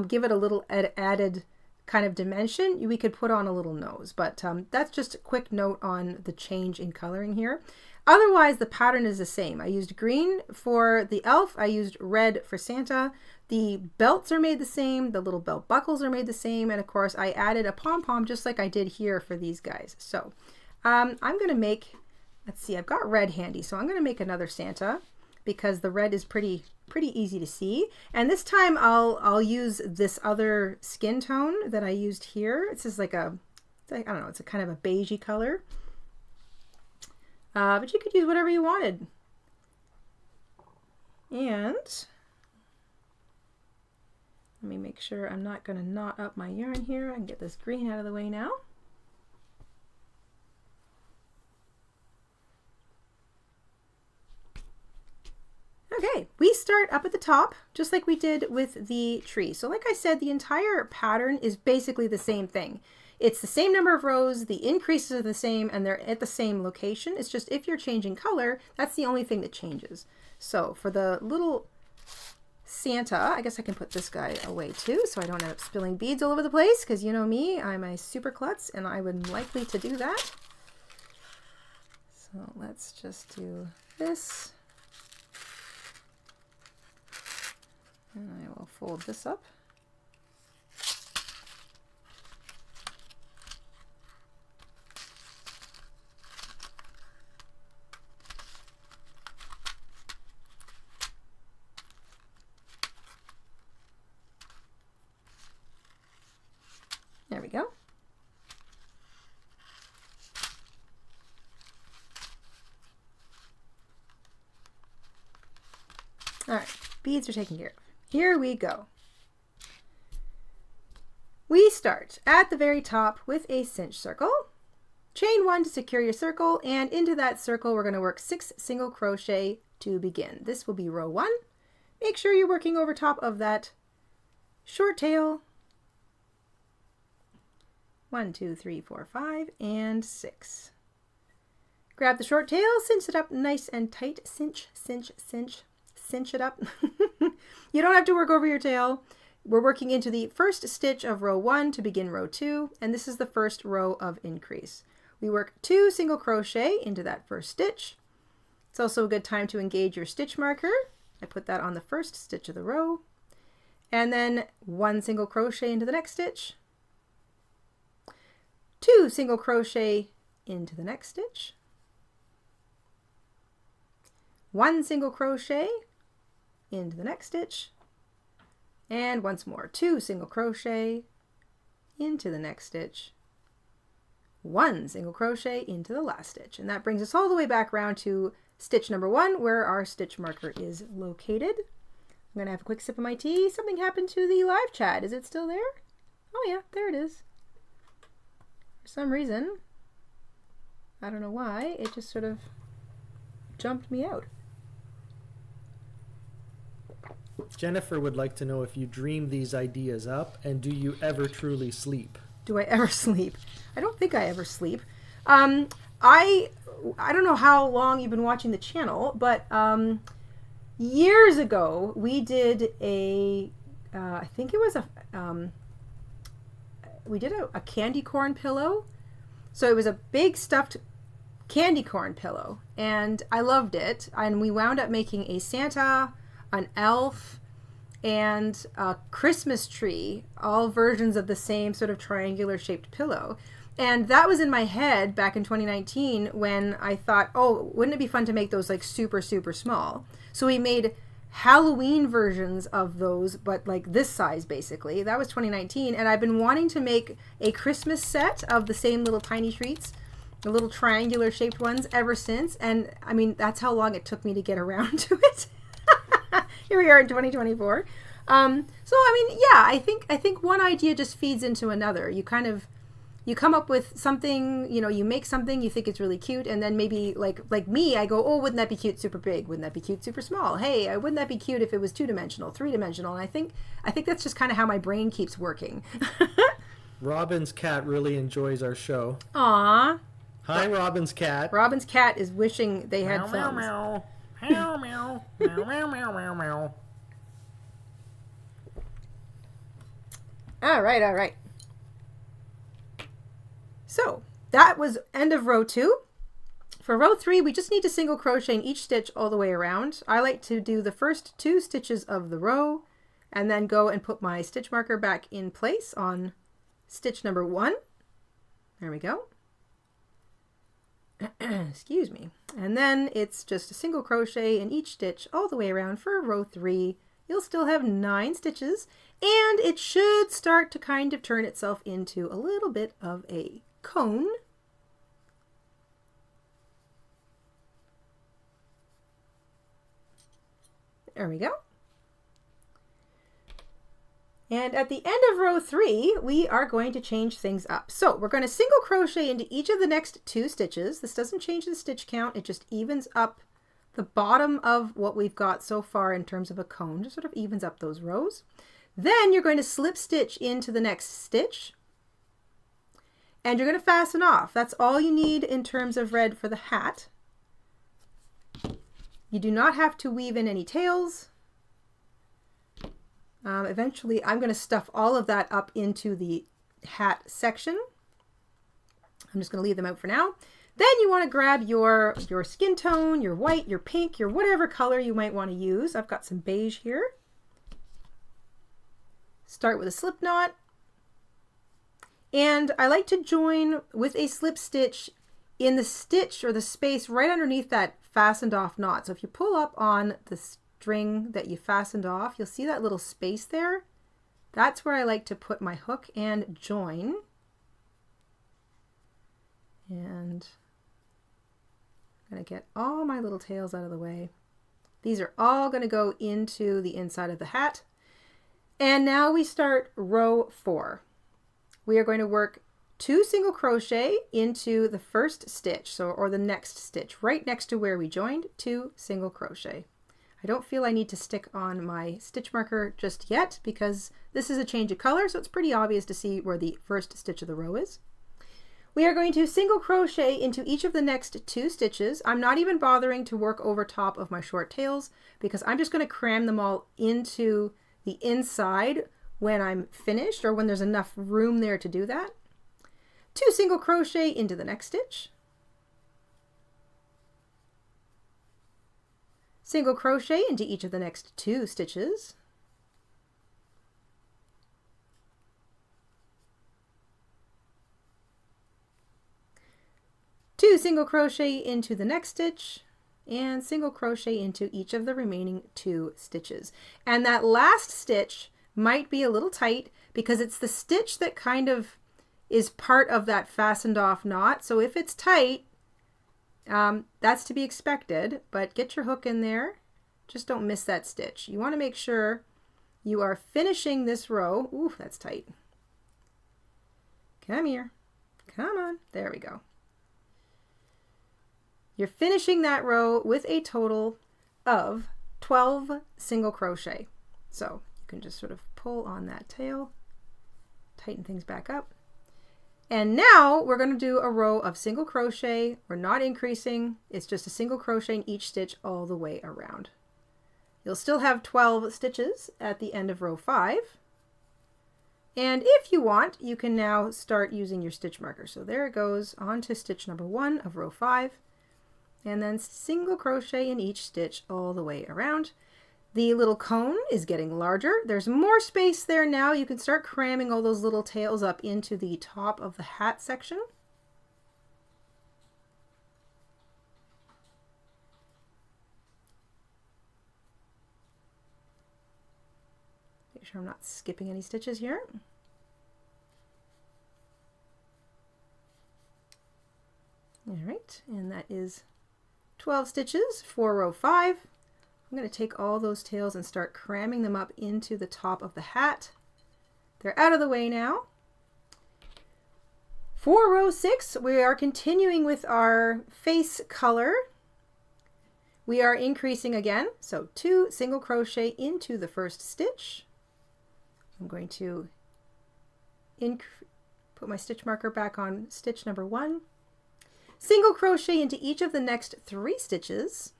give it a little added kind of dimension, we could put on a little nose. But that's just a quick note on the change in coloring here. Otherwise, the pattern is the same. I used green for the elf. I used red for Santa. The belts are made the same. The little belt buckles are made the same. And of course, I added a pom-pom just like I did here for these guys. So I'm going to make, let's see, I've got red handy. So I'm going to make another Santa because the red is pretty easy to see. And this time I'll use this other skin tone that I used here. It's just like I don't know, it's a kind of a beigey color. But you could use whatever you wanted. And let me make sure I'm not going to knot up my yarn here. I can get this green out of the way now. Okay, we start up at the top, just like we did with the tree. So like I said, the entire pattern is basically the same thing. It's the same number of rows, the increases are the same, and they're at the same location. It's just if you're changing color, that's the only thing that changes. So for the little Santa, I guess I can put this guy away too, so I don't end up spilling beads all over the place, because you know me, I'm a super klutz, and I would likely to do that. So let's just do this. And I will fold this up. There we go. All right, beads are taken care of. Here we go. We start at the very top with a cinch circle. Chain 1 to secure your circle, and into that circle we're going to work 6 single crochet to begin. This will be row 1. Make sure you're working over top of that short tail. 1, 2, 3, 4, 5, and 6. Grab the short tail, cinch it up nice and tight. Cinch, cinch, cinch. Cinch it up. You don't have to work over your tail. We're working into the first stitch of row 1 to begin row 2, and this is the first row of increase. We work 2 single crochet into that first stitch. It's also a good time to engage your stitch marker. I put that on the first stitch of the row, and then 1 single crochet into the next stitch, 2 single crochet into the next stitch, 1 single crochet into the next stitch, and once more 2 single crochet into the next stitch, 1 single crochet into the last stitch. And that brings us all the way back around to stitch number 1 where our stitch marker is located. I'm going to have a quick sip of my tea. Something happened to the live chat. Is it still there? Oh yeah, there it is. For some reason, I don't know why, it just sort of jumped me out. Jennifer would like to know if you dream these ideas up, and do you ever truly sleep? Do I ever sleep? I don't think I ever sleep. I don't know how long you've been watching the channel, but years ago we did a I think it was we did a candy corn pillow. So it was a big stuffed candy corn pillow, and I loved it. And we wound up making a Santa, an elf, and a Christmas tree, all versions of the same sort of triangular shaped pillow. And that was in my head back in 2019 when I thought, oh, wouldn't it be fun to make those like super, super small? So we made Halloween versions of those, but like this size basically. That was 2019, and I've been wanting to make a Christmas set of the same little tiny treats, the little triangular shaped ones, ever since. And I mean, that's how long it took me to get around to it. Here we are in 2024. So I mean, yeah, I think one idea just feeds into another. You come up with something, you know, you make something, you think it's really cute, and then maybe like me, I go, oh, wouldn't that be cute super big? Wouldn't that be cute super small? Hey, wouldn't that be cute if it was 2-dimensional, 3-dimensional? And I think that's just kind of how my brain keeps working. Robin's cat really enjoys our show. Aww. Hi, Robin's cat. Robin's cat is wishing they had thumbs. Meow, meow, meow, meow, meow, meow, meow, meow. All right. So that was end of row 2. For row 3, we just need to single crochet in each stitch all the way around. I like to do the first 2 stitches of the row and then go and put my stitch marker back in place on stitch number 1. There we go. Excuse me. And then it's just a single crochet in each stitch all the way around for row 3. You'll still have 9 stitches, and it should start to kind of turn itself into a little bit of a cone. There we go. And at the end of row 3, we are going to change things up. So we're going to single crochet into each of the next 2 stitches. This doesn't change the stitch count. It just evens up the bottom of what we've got so far in terms of a cone. Just sort of evens up those rows. Then you're going to slip stitch into the next stitch. And you're going to fasten off. That's all you need in terms of red for the hat. You do not have to weave in any tails. Eventually, I'm going to stuff all of that up into the hat section. I'm just going to leave them out for now. Then you want to grab your skin tone, your white, your pink, your whatever color you might want to use. I've got some beige here. Start with a slip knot. And I like to join with a slip stitch in the stitch or the space right underneath that fastened off knot. So if you pull up on the string that you fastened off, you'll see that little space there. That's where I like to put my hook and join. And I'm going to get all my little tails out of the way. These are all going to go into the inside of the hat. And now we start row 4. We are going to work 2 single crochet into the first stitch, or the next stitch, right next to where we joined, 2 single crochet. I don't feel I need to stick on my stitch marker just yet because this is a change of color, so it's pretty obvious to see where the first stitch of the row is. We are going to single crochet into each of the next 2 stitches. I'm not even bothering to work over top of my short tails because I'm just going to cram them all into the inside when I'm finished, or when there's enough room there to do that. 2 single crochet into the next stitch. Single crochet into each of the next 2 stitches. Two single crochet into the next stitch, and single crochet into each of the remaining 2 stitches. And that last stitch might be a little tight because it's the stitch that kind of is part of that fastened off knot. So if it's tight, that's to be expected, but get your hook in there. Just don't miss that stitch. You want to make sure you are finishing this row. Ooh, that's tight. Come here. Come on. There we go. You're finishing that row with a total of 12 single crochet. So you can just sort of pull on that tail, tighten things back up. And now we're going to do a row of single crochet. We're not increasing. It's just a single crochet in each stitch all the way around. You'll still have 12 stitches at the end of row 5. And if you want, you can now start using your stitch marker. So there it goes on to stitch number 1 of row 5. And then single crochet in each stitch all the way around. The little cone is getting larger. There's more space there now. You can start cramming all those little tails up into the top of the hat section. Make sure I'm not skipping any stitches here. All right, and that is 12 stitches for row 5. I'm going to take all those tails and start cramming them up into the top of the hat. They're out of the way now. For row 6, we are continuing with our face color. We are increasing again, so 2 single crochet into the first stitch. I'm going to put my stitch marker back on stitch number 1. Single crochet into each of the next 3 stitches.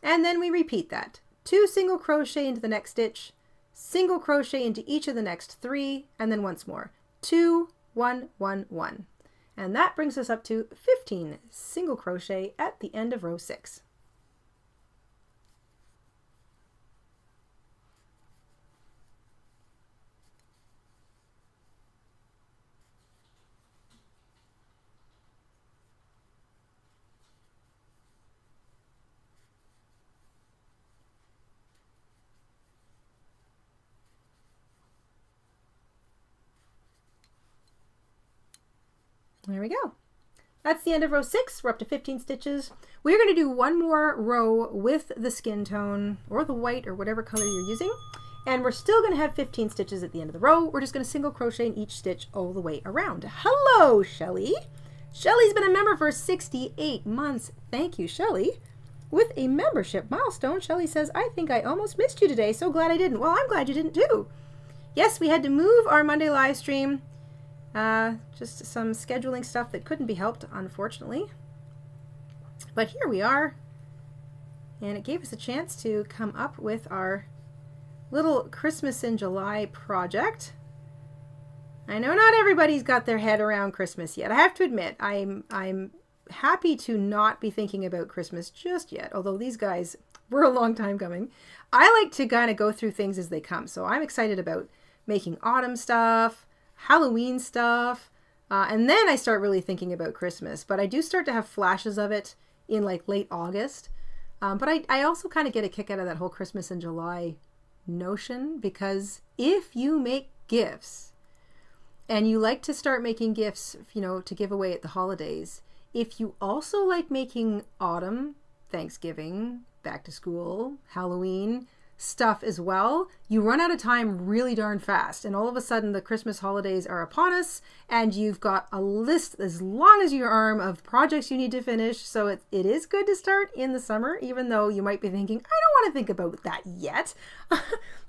And then we repeat that. 2 single crochet into the next stitch, single crochet into each of the next 3, and then once more. 2, 1, 1, 1. And that brings us up to 15 single crochet at the end of row 6. There we go. That's the end of row 6. We're up to 15 stitches. We're going to do one more row with the skin tone or the white or whatever color you're using. And we're still going to have 15 stitches at the end of the row. We're just going to single crochet in each stitch all the way around. Hello, Shelly. Shelly's been a member for 68 months. Thank you, Shelly. With a membership milestone, Shelly says, I think I almost missed you today. So glad I didn't. Well, I'm glad you didn't too. Yes, we had to move our Monday live stream. Just some scheduling stuff that couldn't be helped, unfortunately. But here we are. And it gave us a chance to come up with our little Christmas in July project. I know not everybody's got their head around Christmas yet. I have to admit, I'm happy to not be thinking about Christmas just yet, although these guys were a long time coming. I like to kind of go through things as they come, so I'm excited about making autumn stuff, Halloween stuff, and then I start really thinking about Christmas. But I do start to have flashes of it in like late August. But I also kind of get a kick out of that whole Christmas in July notion, because if you make gifts and you like to start making gifts, you know, to give away at the holidays, if you also like making autumn, Thanksgiving, back to school, Halloween stuff as well, you run out of time really darn fast. And all of a sudden the Christmas holidays are upon us and you've got a list as long as your arm of projects you need to finish. So it is good to start in the summer, even though you might be thinking, I don't want to think about that yet. The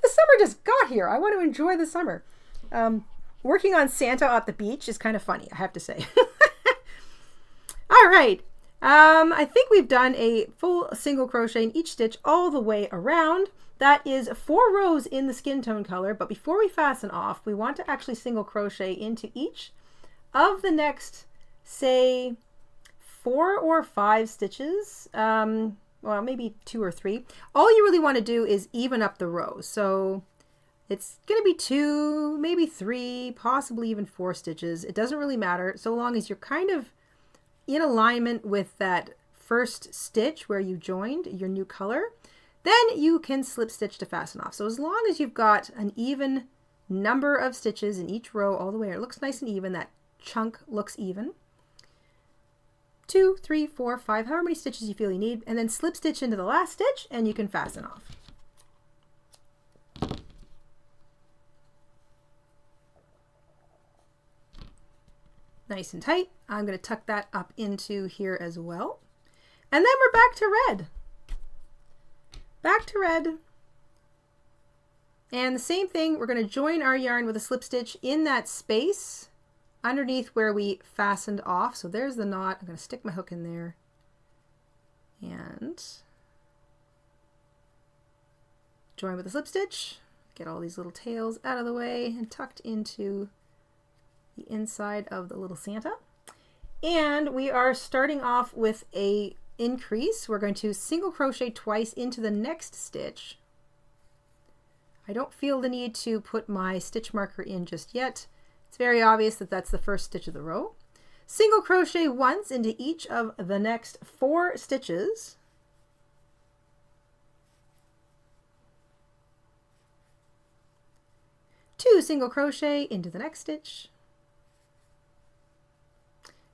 summer just got here. I want to enjoy the summer. Working on Santa at the beach is kind of funny, I have to say. All right. I think we've done a full single crochet in each stitch all the way around. That is 4 rows in the skin tone color, but before we fasten off, we want to actually single crochet into each of the next, say, 4 or 5 stitches. Well, maybe 2 or 3. All you really want to do is even up the rows. So it's going to be 2, maybe 3, possibly even 4 stitches. It doesn't really matter, so long as you're kind of in alignment with that first stitch where you joined your new color. Then you can slip stitch to fasten off. So as long as you've got an even number of stitches in each row all the way, it looks nice and even, that chunk looks even. 2, 3, 4, 5, however many stitches you feel you need, and then slip stitch into the last stitch and you can fasten off. Nice and tight. I'm going to tuck that up into here as well. And then we're back to red. Back to red. And the same thing, we're going to join our yarn with a slip stitch in that space underneath where we fastened off. So there's the knot. I'm going to stick my hook in there and join with a slip stitch. Get all these little tails out of the way and tucked into the inside of the little Santa. And we are starting off with a increase. We're going to single crochet twice into the next stitch. I don't feel the need to put my stitch marker in just yet. It's very obvious that that's the first stitch of the row. Single crochet once into each of the next 4 stitches. Two single crochet into the next stitch.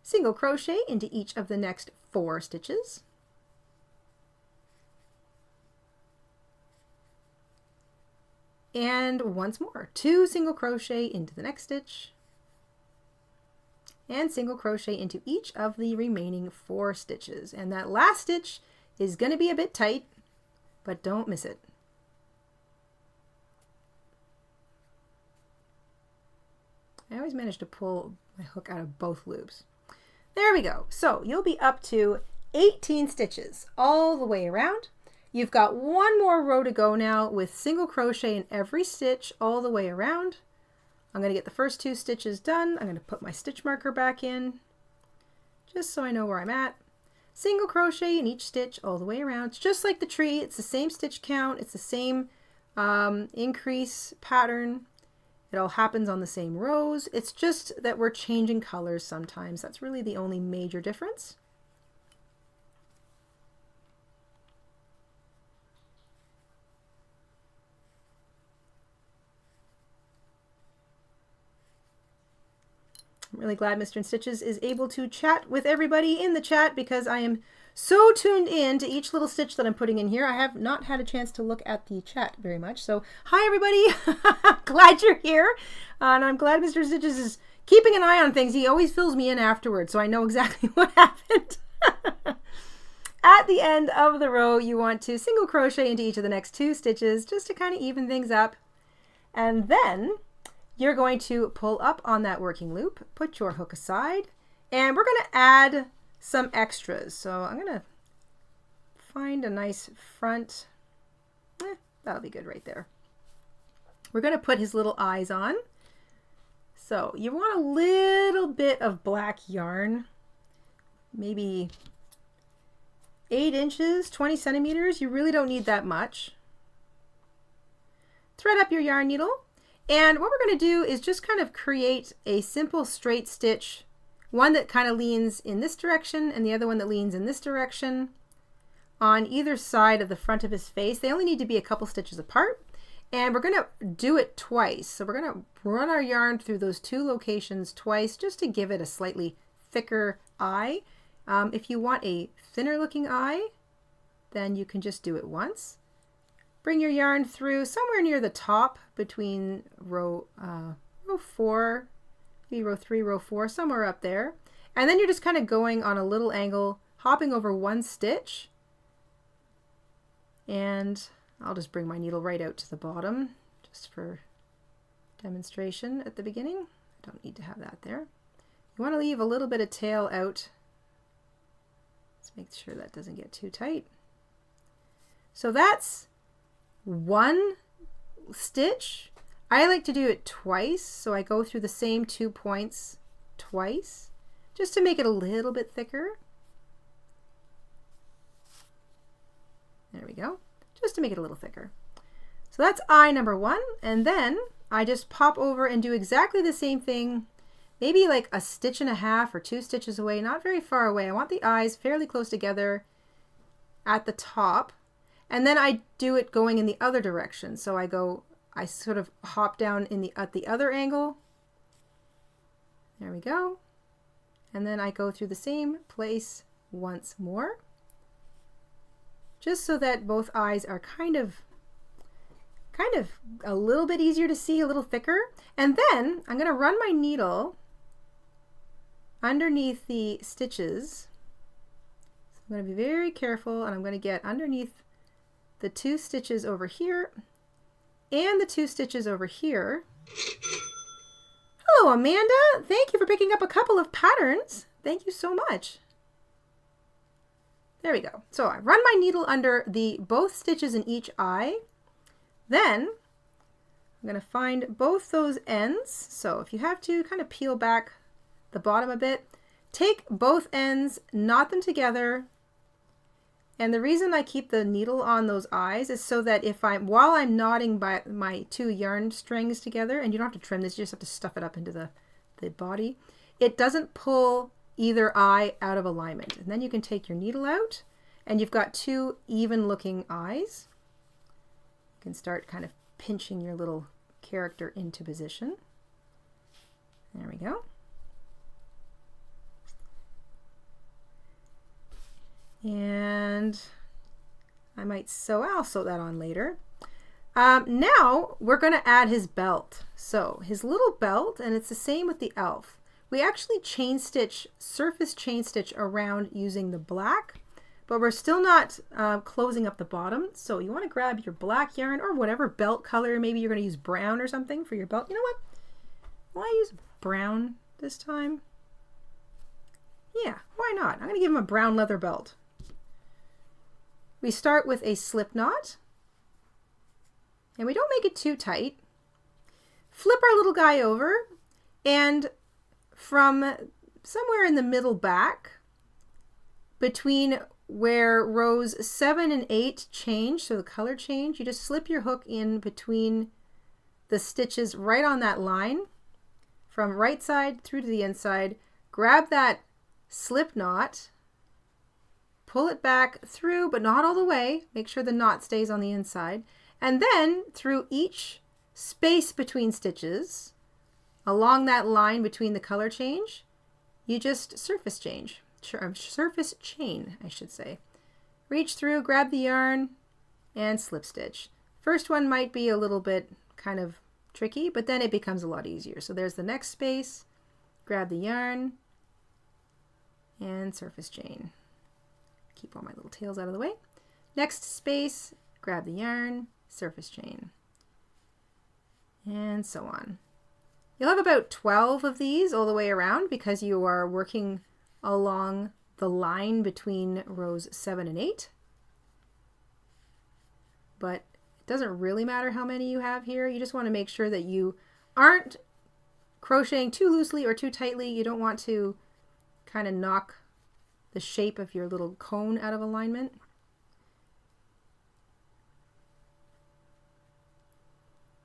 Single crochet into each of the next 4 stitches. And once more, 2 single crochet into the next stitch. And single crochet into each of the remaining 4 stitches. And that last stitch is going to be a bit tight, but don't miss it. I always manage to pull my hook out of both loops. There we go. So you'll be up to 18 stitches all the way around. You've got 1 more row to go now with single crochet in every stitch all the way around. I'm going to get the first 2 stitches done. I'm going to put my stitch marker back in just so I know where I'm at. Single crochet in each stitch all the way around. It's just like the tree. It's the same stitch count. It's the same increase pattern. It all happens on the same rows. It's just that we're changing colors sometimes. That's really the only major difference. I'm really glad Mr. InStitches is able to chat with everybody in the chat, because I am so tuned in to each little stitch that I'm putting in here. I have not had a chance to look at the chat very much. So hi everybody, glad you're here. And I'm glad Mr. InStitches is keeping an eye on things. He always fills me in afterwards, so I know exactly what happened. At the end of the row, you want to single crochet into each of the next 2 stitches just to kind of even things up. And then you're going to pull up on that working loop, put your hook aside, and we're going to add some extras. So I'm going to find a nice front. That'll be good right there. We're going to put his little eyes on. So you want a little bit of black yarn, maybe 8 inches, 20 centimeters. You really don't need that much. Thread up your yarn needle, and what we're going to do is just kind of create a simple straight stitch, one that kind of leans in this direction and the other one that leans in this direction on either side of the front of his face. They only need to be a couple stitches apart, and we're going to do it twice. So we're going to run our yarn through those 2 locations twice just to give it a slightly thicker eye. If you want a thinner looking eye, then you can just do it once. Bring your yarn through somewhere near the top between row 4, maybe row 3, row 4, somewhere up there. And then you're just kind of going on a little angle, hopping over 1 stitch. And I'll just bring my needle right out to the bottom just for demonstration at the beginning. I don't need to have that there. You want to leave a little bit of tail out. Let's make sure that doesn't get too tight. So that's 1 stitch. I like to do it twice, so I go through the same 2 points twice just to make it a little bit thicker. There we go, just to make it a little thicker. So that's eye number 1, and then I just pop over and do exactly the same thing, maybe like a stitch and a half or 2 stitches away, not very far away. I want the eyes fairly close together at the top. And then I do it going in the other direction. So I sort of hop down at the other angle. There we go. And then I go through the same place once more, just so that both eyes are kind of a little bit easier to see, a little thicker. And then I'm going to run my needle underneath the stitches. So I'm going to be very careful, and I'm going to get underneath the 2 stitches over here and the 2 stitches over here. Hello, Amanda. Thank you for picking up a couple of patterns. Thank you so much. There we go. So I run my needle under both stitches in each eye. Then I'm going to find both those ends. So if you have to, kind of peel back the bottom a bit. Take both ends, knot them together. And the reason I keep the needle on those eyes is so that while I'm knotting my 2 yarn strings together, and you don't have to trim this, you just have to stuff it up into the body, it doesn't pull either eye out of alignment. And then you can take your needle out, and you've got 2 even looking eyes. You can start kind of pinching your little character into position. There we go. And I'll sew that on later. Now we're going to add his belt. So his little belt, and it's the same with the elf. We actually surface chain stitch around using the black, but we're still not closing up the bottom. So you want to grab your black yarn or whatever belt color. Maybe you're going to use brown or something for your belt. You know what? Will I use brown this time? Yeah, why not? I'm going to give him a brown leather belt. We start with a slip knot, and we don't make it too tight. Flip our little guy over, and from somewhere in the middle back, between where rows 7 and 8 change, so the color change, you just slip your hook in between the stitches right on that line, from right side through to the inside. Grab that slip knot, pull it back through, but not all the way. Make sure the knot stays on the inside. And then through each space between stitches, along that line between the color change, you just surface chain, I should say. Reach through, grab the yarn, and slip stitch. First one might be a little bit kind of tricky, but then it becomes a lot easier. So there's the next space, grab the yarn, and surface chain. Keep all my little tails out of the way. Next space, grab the yarn, surface chain, and so on. You'll have about 12 of these all the way around because you are working along the line between rows 7 and 8. But it doesn't really matter how many you have here. You just want to make sure that you aren't crocheting too loosely or too tightly. You don't want to kind of knock the shape of your little cone out of alignment.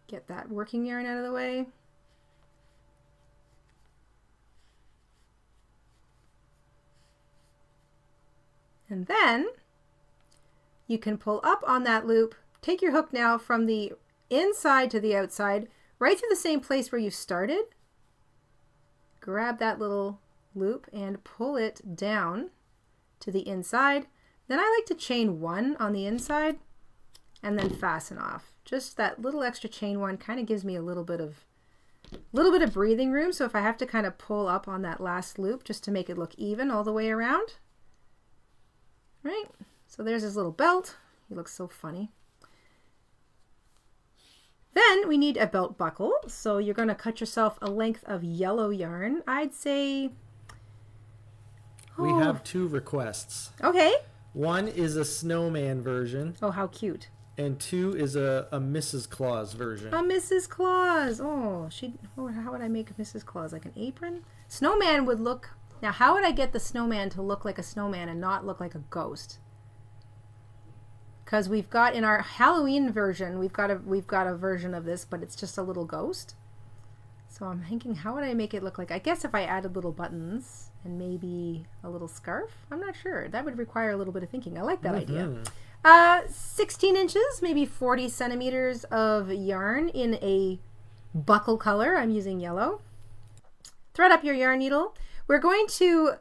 Get that working yarn out of the way. And then you can pull up on that loop, take your hook now from the inside to the outside, right to the same place where you started. Grab that little loop and pull it down to the inside. Then I like to chain one on the inside and then fasten off. Just that little extra chain one kind of gives me a little bit of breathing room. So if I have to kind of pull up on that last loop just to make it look even all the way around. Right? So there's his little belt. He looks so funny. Then we need a belt buckle. So you're going to cut yourself a length of yellow yarn. I'd say... We have 2 requests. Okay. One is a snowman version. Oh, how cute. And 2 is a Mrs. Claus version. A Mrs. Claus. Oh, how would I make a Mrs. Claus? Like an apron? Snowman would look... Now, how would I get the snowman to look like a snowman and not look like a ghost? Because we've got in our Halloween version, we've got a version of this, but it's just a little ghost. So I'm thinking, how would I make it look like? I guess if I added little buttons and maybe a little scarf. I'm not sure. That would require a little bit of thinking. I like that idea. 16 inches, maybe 40 centimeters of yarn in a buckle color. I'm using yellow. Thread up your yarn needle. We're going to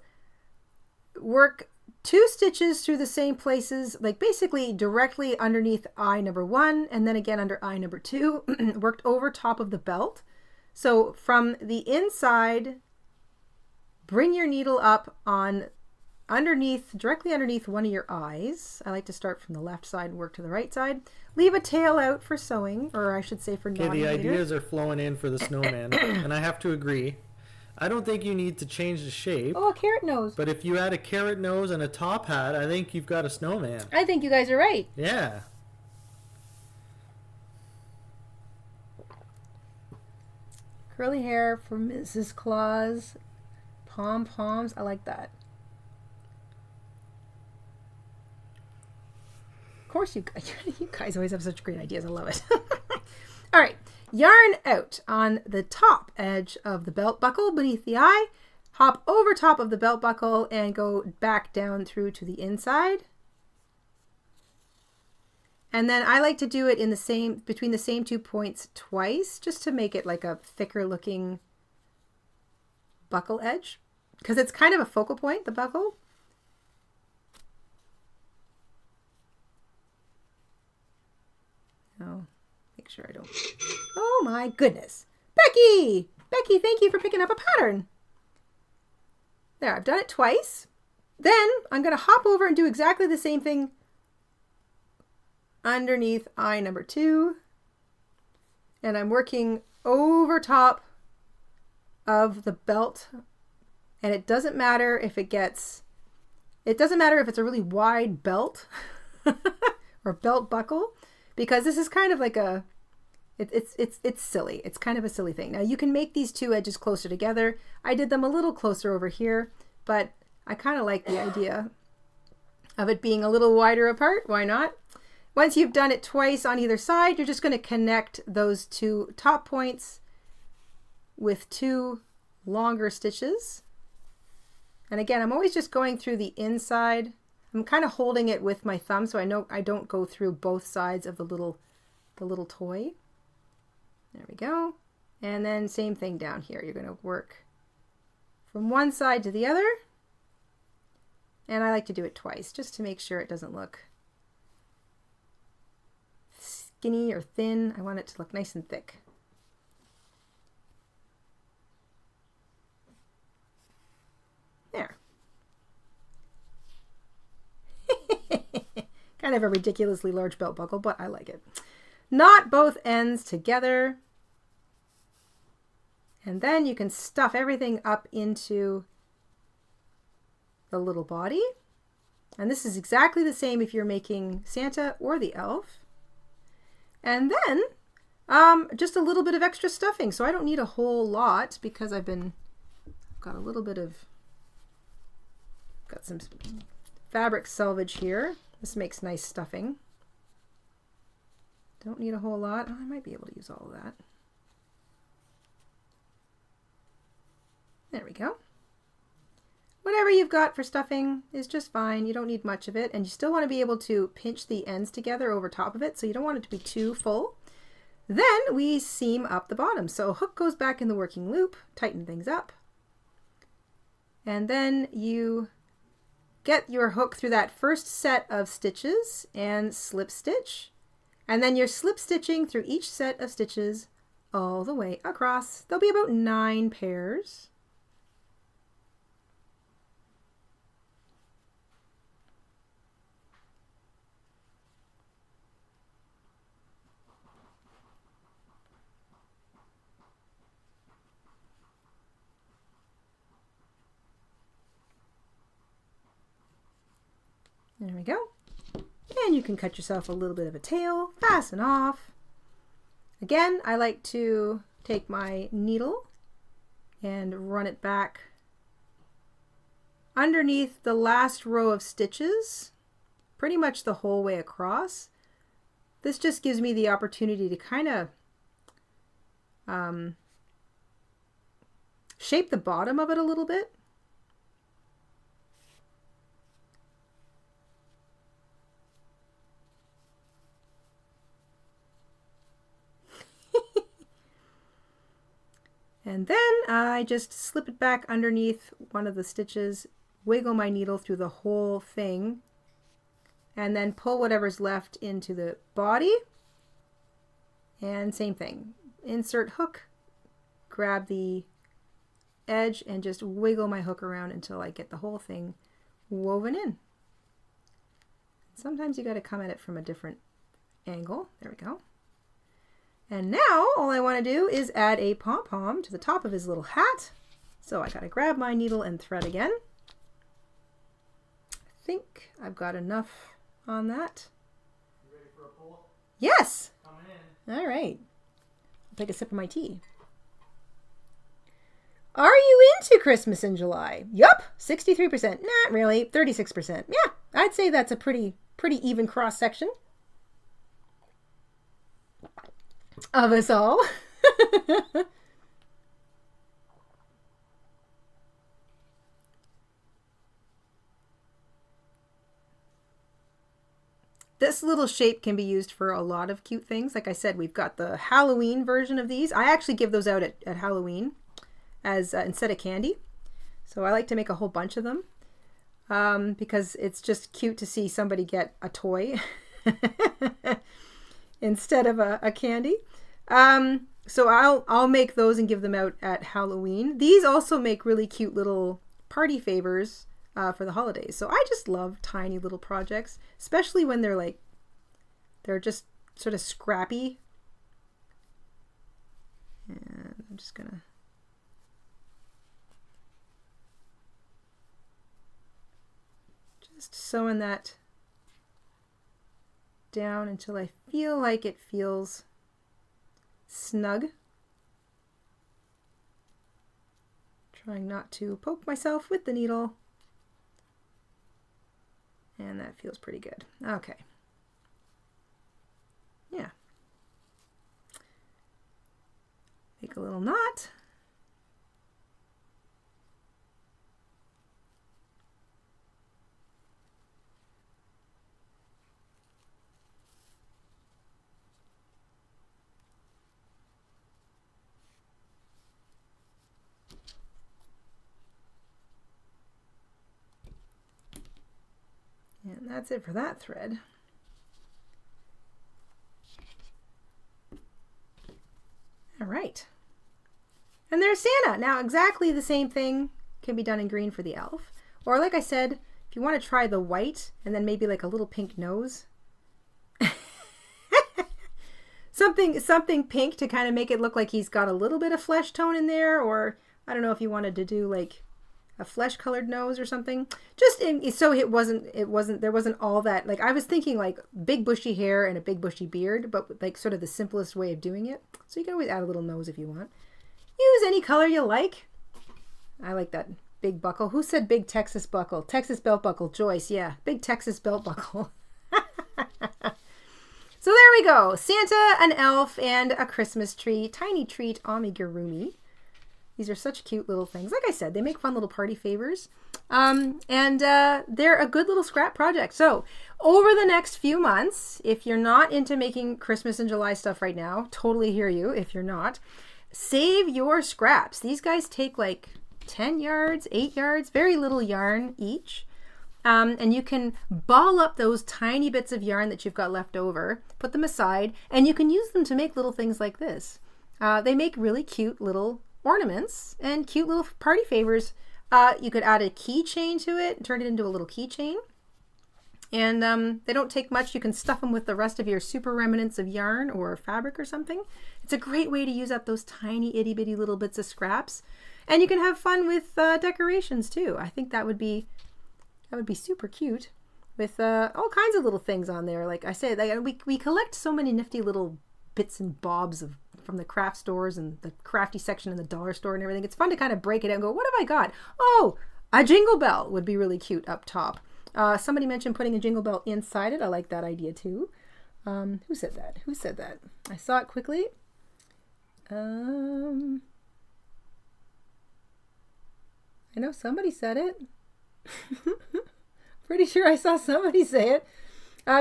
work 2 stitches through the same places, like basically directly underneath eye number 1 and then again under eye number 2, worked over top of the belt. So from the inside, bring your needle up on directly underneath one of your eyes. I like to start from the left side and work to the right side. Leave a tail out for sewing, or I should say for knotting the later. ideas are flowing in for the snowman, and I have to agree. I don't think you need to change the shape. Oh, a carrot nose. But if you add a carrot nose and a top hat, I think you've got a snowman. I think you guys are right. Yeah. Curly hair for Mrs. Claus. Pom-poms. I like that. Of course, you guys always have such great ideas. I love it. All right. Yarn out on the top edge of the belt buckle beneath the eye. Hop over top of the belt buckle and go back down through to the inside. And then I like to do it in between the same 2 points twice, just to make it like a thicker looking buckle edge, because it's kind of a focal point, the buckle. Oh, make sure I don't. Oh my goodness. Becky! Becky, thank you for picking up a pattern. There, I've done it twice. Then I'm going to hop over and do exactly the same thing underneath eye number 2. And I'm working over top of the belt. And it doesn't matter if it's a really wide belt or belt buckle, because this is kind of like it's silly. It's kind of a silly thing. Now you can make these 2 edges closer together. I did them a little closer over here, but I kind of like the idea of it being a little wider apart. Why not? Once you've done it twice on either side, you're just going to connect those 2 top points with 2 longer stitches. And again, I'm always just going through the inside. I'm kind of holding it with my thumb so I know I don't go through both sides of the little toy. There we go. And then same thing down here. You're going to work from one side to the other. And I like to do it twice just to make sure it doesn't look skinny or thin. I want it to look nice and thick. There. Kind of a ridiculously large belt buckle, but I like it. Knot both ends together. And then you can stuff everything up into the little body. And this is exactly the same if you're making Santa or the elf. And then Just a little bit of extra stuffing, so I don't need a whole lot because I've got a little bit of, got some fabric selvage here. This makes nice stuffing. Don't need a whole lot. Oh, I might be able to use all of that. There we go. Whatever you've got for stuffing is just fine. You don't need much of it, and you still want to be able to pinch the ends together over top of it, so you don't want it to be too full. Then we seam up the bottom. So hook goes back in the working loop, tighten things up, and then you get your hook through that first set of stitches and slip stitch, and then you're slip stitching through each set of stitches all the way across. There'll be about 9 pairs. There we go. And you can cut yourself a little bit of a tail, fasten off. Again, I like to take my needle and run it back underneath the last row of stitches, pretty much the whole way across. This just gives me the opportunity to kind of shape the bottom of it a little bit. And then I just slip it back underneath one of the stitches, wiggle my needle through the whole thing, and then pull whatever's left into the body. And same thing, insert hook, grab the edge, and just wiggle my hook around until I get the whole thing woven in. Sometimes you got to come at it from a different angle. There we go. And now all I want to do is add a pom-pom to the top of his little hat. So I got to grab my needle and thread again. I think I've got enough on that. You ready for a pull? Yes! Coming in. All right. I'll take a sip of my tea. Are you into Christmas in July? Yup, 63%. Not really, 36%. Yeah, I'd say that's a pretty even cross section of us all. This little shape can be used for a lot of cute things. Like I said, we've got the Halloween version of these. I actually give those out at Halloween as instead of candy. So I like to make a whole bunch of them because it's just cute to see somebody get a toy instead of a candy. So I'll make those and give them out at Halloween. These also make really cute little party favors for the holidays. So I just love tiny little projects, especially when they're just sort of scrappy. And I'm just gonna sewing that down until I feel like it feels snug. Trying not to poke myself with the needle. And that feels pretty good. Okay. Yeah. Make a little knot. And that's it for that thread. All right. And there's Santa. Now exactly the same thing can be done in green for the elf. Or like I said, if you want to try the white and then maybe like a little pink nose. something pink to kind of make it look like he's got a little bit of flesh tone in there. Or I don't know if you wanted to do like a flesh colored nose or something. Just so there wasn't all that, like I was thinking like big bushy hair and a big bushy beard, but like sort of the simplest way of doing it. So you can always add a little nose if you want. Use any color you like. I like that big buckle. Who said big Texas buckle? Texas belt buckle. Joyce, yeah. Big Texas belt buckle. So there we go. Santa, an elf, and a Christmas tree. Tiny treat amigurumi. These are such cute little things. Like I said, they make fun little party favors. And they're a good little scrap project. So over the next few months, if you're not into making Christmas and July stuff right now, totally hear you if you're not. Save your scraps. These guys take like 10 yards, 8 yards, very little yarn each. And you can ball up those tiny bits of yarn that you've got left over, put them aside, and you can use them to make little things like this. They make really cute little ornaments and cute little party favors. You could add a keychain to it and turn it into a little keychain. And they don't take much. You can stuff them with the rest of your super remnants of yarn or fabric or something. It's a great way to use up those tiny itty bitty little bits of scraps. And you can have fun with decorations too. I think that would be super cute with all kinds of little things on there. Like I said, we collect so many nifty little bits and bobs from the craft stores and the crafty section in the dollar store and everything. It's fun to kind of break it out and go, what have I got? Oh, a jingle bell would be really cute up top. Somebody mentioned putting a jingle bell inside it. I like that idea too. Who said that? Who said that? I saw it quickly. I know somebody said it. Pretty sure I saw somebody say it.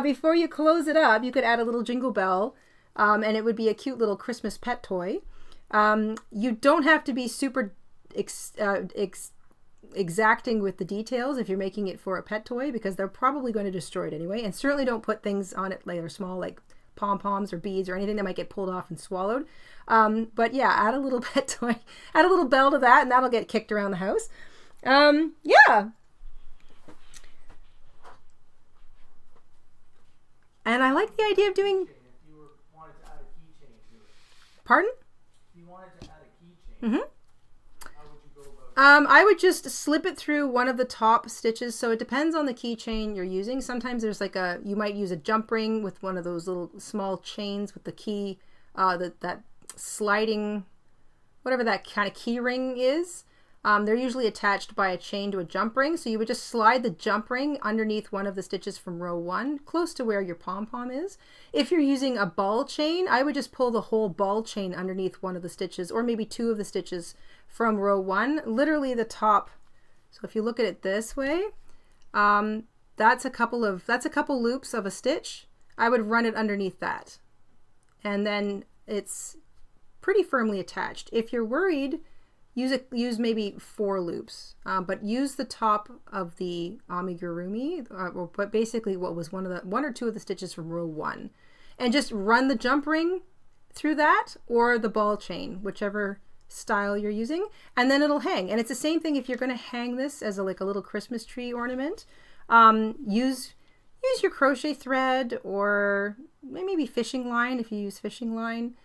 Before you close it up, you could add a little jingle bell, and it would be a cute little Christmas pet toy. You don't have to be super exacting with the details if you're making it for a pet toy, because they're probably going to destroy it anyway. And certainly don't put things on it that are small, like pom-poms or beads or anything that might get pulled off and swallowed. But yeah, add a little pet toy, add a little bell to that, and that'll get kicked around the house. Yeah. And I like the idea of doing... If you wanted to add a keychain to it. Pardon? If you wanted to add a keychain, Mm-hmm. how would you go about it? I would just slip it through one of the top stitches. So it depends on the keychain you're using. Sometimes there's like you might use a jump ring with one of those little small chains with the key, that sliding, whatever that kind of key ring is. They're usually attached by a chain to a jump ring. So you would just slide the jump ring underneath one of the stitches from row 1, close to where your pom-pom is. If you're using a ball chain, I would just pull the whole ball chain underneath one of the stitches, or maybe 2 of the stitches from row 1, literally the top. So if you look at it this way, that's a couple loops of a stitch. I would run it underneath that. And then it's pretty firmly attached. If you're worried, use maybe 4 loops, but use the top of the amigurumi, but basically what was one or two of the stitches from row 1, and just run the jump ring through that or the ball chain, whichever style you're using, and then it'll hang. And it's the same thing if you're going to hang this as like a little Christmas tree ornament. Use your crochet thread, or maybe fishing line if you use fishing line.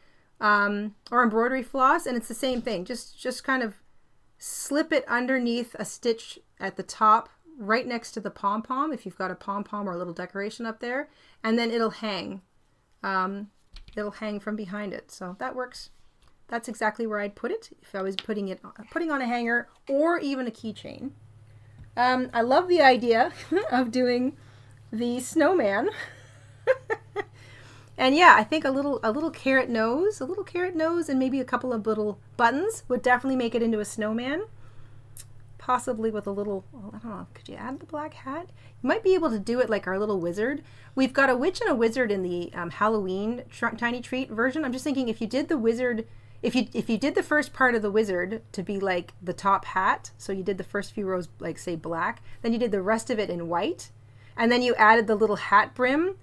Or embroidery floss, and it's the same thing. Just kind of slip it underneath a stitch at the top, right next to the pom-pom, if you've got a pom-pom or a little decoration up there, and then it'll hang. It'll hang from behind it. So that works. That's exactly where I'd put it if I was putting on a hanger or even a keychain. I love the idea of doing the snowman. And yeah, I think a little carrot nose and maybe a couple of little buttons would definitely make it into a snowman. Possibly with a little, I don't know, could you add the black hat? You might be able to do it like our little wizard. We've got a witch and a wizard in the Halloween tiny treat version. I'm just thinking if you did the wizard, if you did the first part of the wizard to be like the top hat, so you did the first few rows like say black, then you did the rest of it in white, and then you added the little hat brim.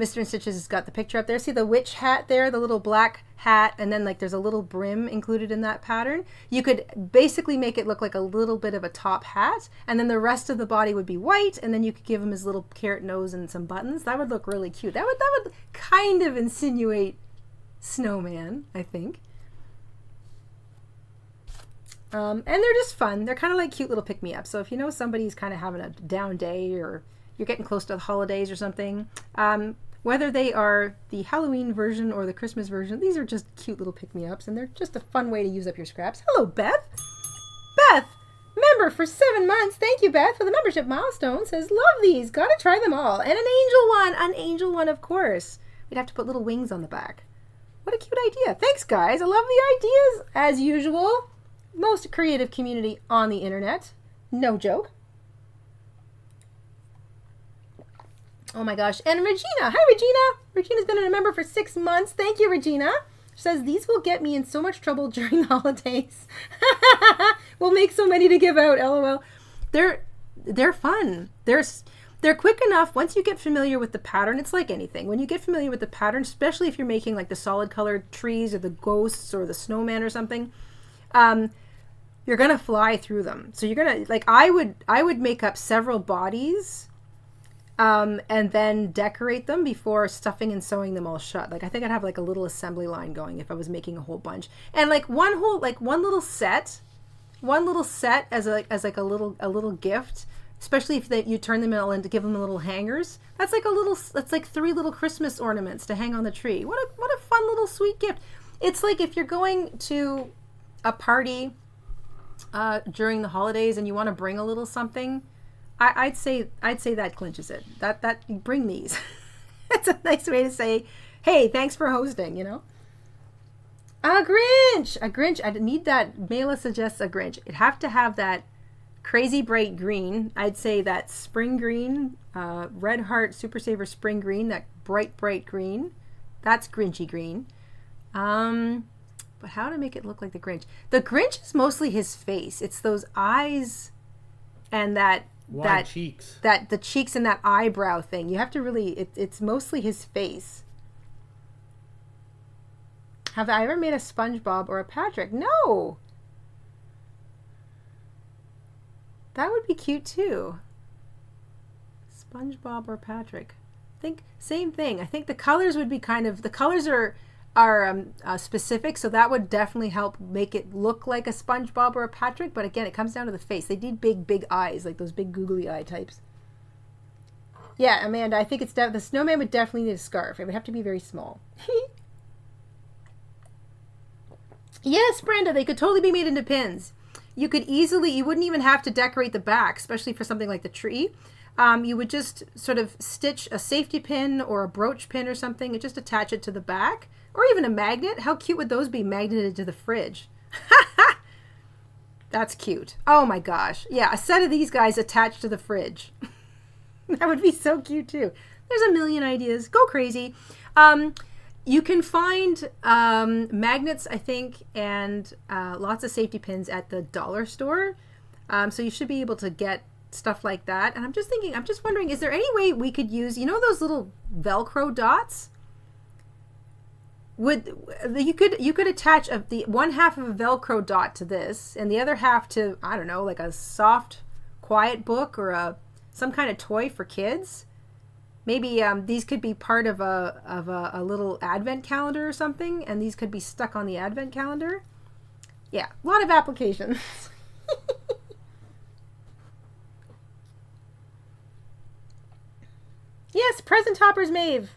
Mr. InStitches has got the picture up there. See the witch hat there, the little black hat, and then like there's a little brim included in that pattern. You could basically make it look like a little bit of a top hat, and then the rest of the body would be white, and then you could give him his little carrot nose and some buttons. That would look really cute. That would kind of insinuate snowman, I think. And they're just fun. They're kind of like cute little pick-me-ups. So if you know somebody's kind of having a down day, or you're getting close to the holidays or something, whether they are the Halloween version or the Christmas version, these are just cute little pick-me-ups, and they're just a fun way to use up your scraps. Hello, Beth. Beth, member for 7 months. Thank you, Beth, for the membership milestone. Says, love these. Gotta try them all. And an angel one, of course. We'd have to put little wings on the back. What a cute idea. Thanks, guys. I love the ideas, as usual. Most creative community on the internet. No joke. Oh my gosh. And Regina. Hi, Regina. Regina's been a member for 6 months. Thank you, Regina. She says, these will get me in so much trouble during the holidays. We'll make so many to give out. LOL. They're fun. They're quick enough. Once you get familiar with the pattern, it's like anything. When you get familiar with the pattern, especially if you're making like the solid colored trees or the ghosts or the snowman or something, you're going to fly through them. So you're going to, like, I would make up several bodies, and then decorate them before stuffing and sewing them all shut. Like, I think I'd have like a little assembly line going if I was making a whole bunch. And like one little set as a little gift, especially if you turn them all into, give them little hangers. That's like 3 little Christmas ornaments to hang on the tree. What a fun little sweet gift. It's like if you're going to a party during the holidays and you want to bring a little something, I'd say that clinches it. That you bring these. It's a nice way to say, hey, thanks for hosting, you know. A Grinch. I need that. Mela suggests a Grinch. It'd have to have that crazy bright green. I'd say that spring green, Red Heart Super Saver spring green, that bright green. That's Grinchy green. But how to make it look like the Grinch? The Grinch is mostly his face. It's those eyes and the cheeks and that eyebrow thing. You have to really, it's mostly his face. Have I ever made a SpongeBob or a Patrick? No. That would be cute too. SpongeBob or Patrick. I think same thing. I think the colors would be the colors are specific, so that would definitely help make it look like a SpongeBob or a Patrick. But again, it comes down to the face. They need big eyes, like those big googly eye types. Yeah, Amanda, I think the snowman would definitely need a scarf. It would have to be very small. Yes, Brenda, they could totally be made into pins. You wouldn't even have to decorate the back, especially for something like the tree. You would just sort of stitch a safety pin or a brooch pin or something and just attach it to the back. Or even a magnet. How cute would those be magneted to the fridge? That's cute. Oh my gosh. Yeah, a set of these guys attached to the fridge. That would be so cute too. There's a million ideas. Go crazy. You can find magnets, I think, and lots of safety pins at the dollar store. So you should be able to get stuff like that. And I'm just wondering, is there any way we could use, those little Velcro dots? You could attach the one half of a Velcro dot to this and the other half to, I don't know, like a soft, quiet book or some kind of toy for kids. Maybe these could be part of a little advent calendar or something, and these could be stuck on the advent calendar. Yeah, a lot of applications. Yes, present toppers, Maeve.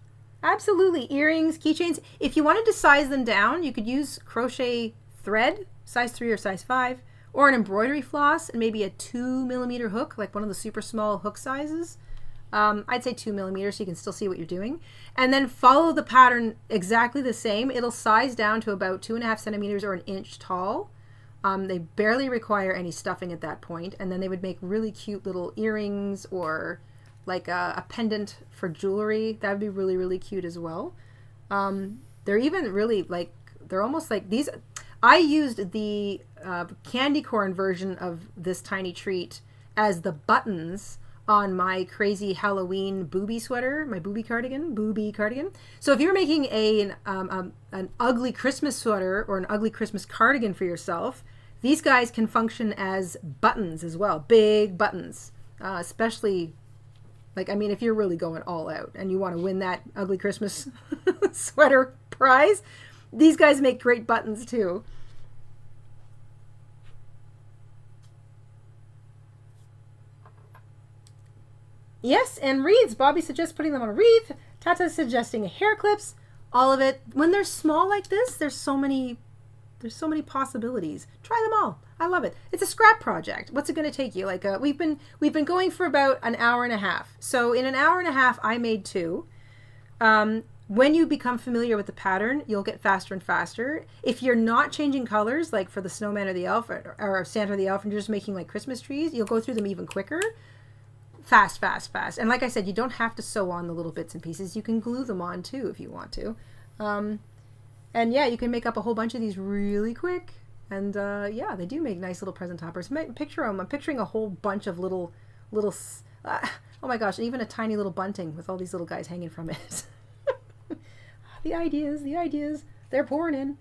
Absolutely. Earrings, keychains. If you wanted to size them down, you could use crochet thread, size 3 or size 5, or an embroidery floss and maybe a 2mm hook, like one of the super small hook sizes. I'd say 2mm so you can still see what you're doing. And then follow the pattern exactly the same. It'll size down to about 2.5 centimeters or an inch tall. They barely require any stuffing at that point. And then they would make really cute little earrings or like a pendant for jewelry. That would be really, really cute as well. They're even really they're almost like these. I used the candy corn version of this tiny treat as the buttons on my crazy Halloween booby sweater, my booby cardigan. So if you're making an ugly Christmas sweater or an ugly Christmas cardigan for yourself, these guys can function as buttons as well, big buttons, especially if you're really going all out and you want to win that ugly Christmas sweater prize, these guys make great buttons too. Yes, and wreaths. Bobby suggests putting them on a wreath. Tata's suggesting hair clips. All of it. When they're small like this, there's so many possibilities. Try them all. I love it. It's a scrap project. What's it going to take you? Like we've been going for about an hour and a half. So in an hour and a half, I made 2. When you become familiar with the pattern, you'll get faster and faster. If you're not changing colors, like for the snowman or the elf or Santa or the elf, and you're just making like Christmas trees, you'll go through them even quicker. Fast, fast, fast. And like I said, you don't have to sew on the little bits and pieces. You can glue them on too if you want to. And yeah, you can make up a whole bunch of these really quick. And yeah, they do make nice little present toppers. Picture them. I'm picturing a whole bunch of little, oh my gosh, and even a tiny little bunting with all these little guys hanging from it. The ideas, they're pouring in.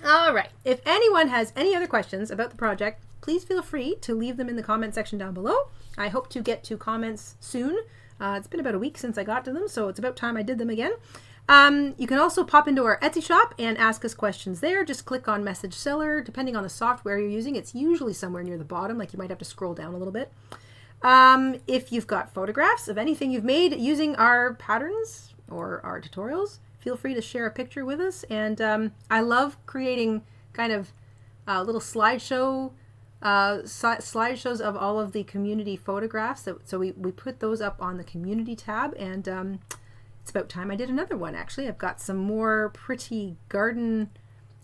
All right. If anyone has any other questions about the project, please feel free to leave them in the comment section down below. I hope to get to comments soon. It's been about a week since I got to them, so it's about time I did them again. You can also pop into our Etsy shop and ask us questions there. Just click on Message Seller. Depending on the software you're using, it's usually somewhere near the bottom, like you might have to scroll down a little bit. If you've got photographs of anything you've made using our patterns or our tutorials, feel free to share a picture with us. And I love creating kind of little slideshows of all of the community photographs. So we put those up on the community tab, and it's about time I did another one. Actually, I've got some more pretty garden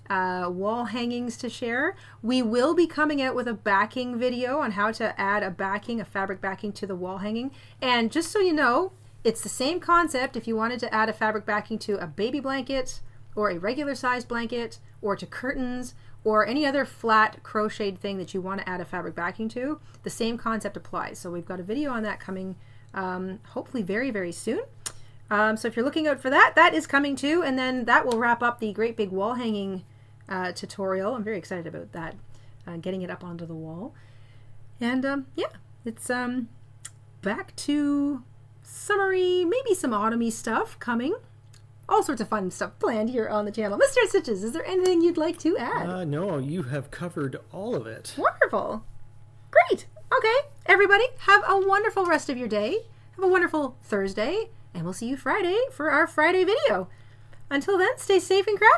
wall hangings to share. We will be coming out with a backing video on how to add a fabric backing to the wall hanging. And just so you know, it's the same concept if you wanted to add a fabric backing to a baby blanket or a regular size blanket or to curtains or any other flat crocheted thing that you want to add a fabric backing to. The same concept applies. So we've got a video on that coming hopefully very, very soon. So if you're looking out for that, that is coming too. And then that will wrap up the great big wall hanging tutorial. I'm very excited about that, getting it up onto the wall. And yeah, it's back to summery, maybe some autumny stuff coming. All sorts of fun stuff planned here on the channel. Mr. Stitches, is there anything you'd like to add? No, you have covered all of it. Wonderful. Great. Okay, everybody, have a wonderful rest of your day. Have a wonderful Thursday, and we'll see you Friday for our Friday video. Until then, stay safe and crafty.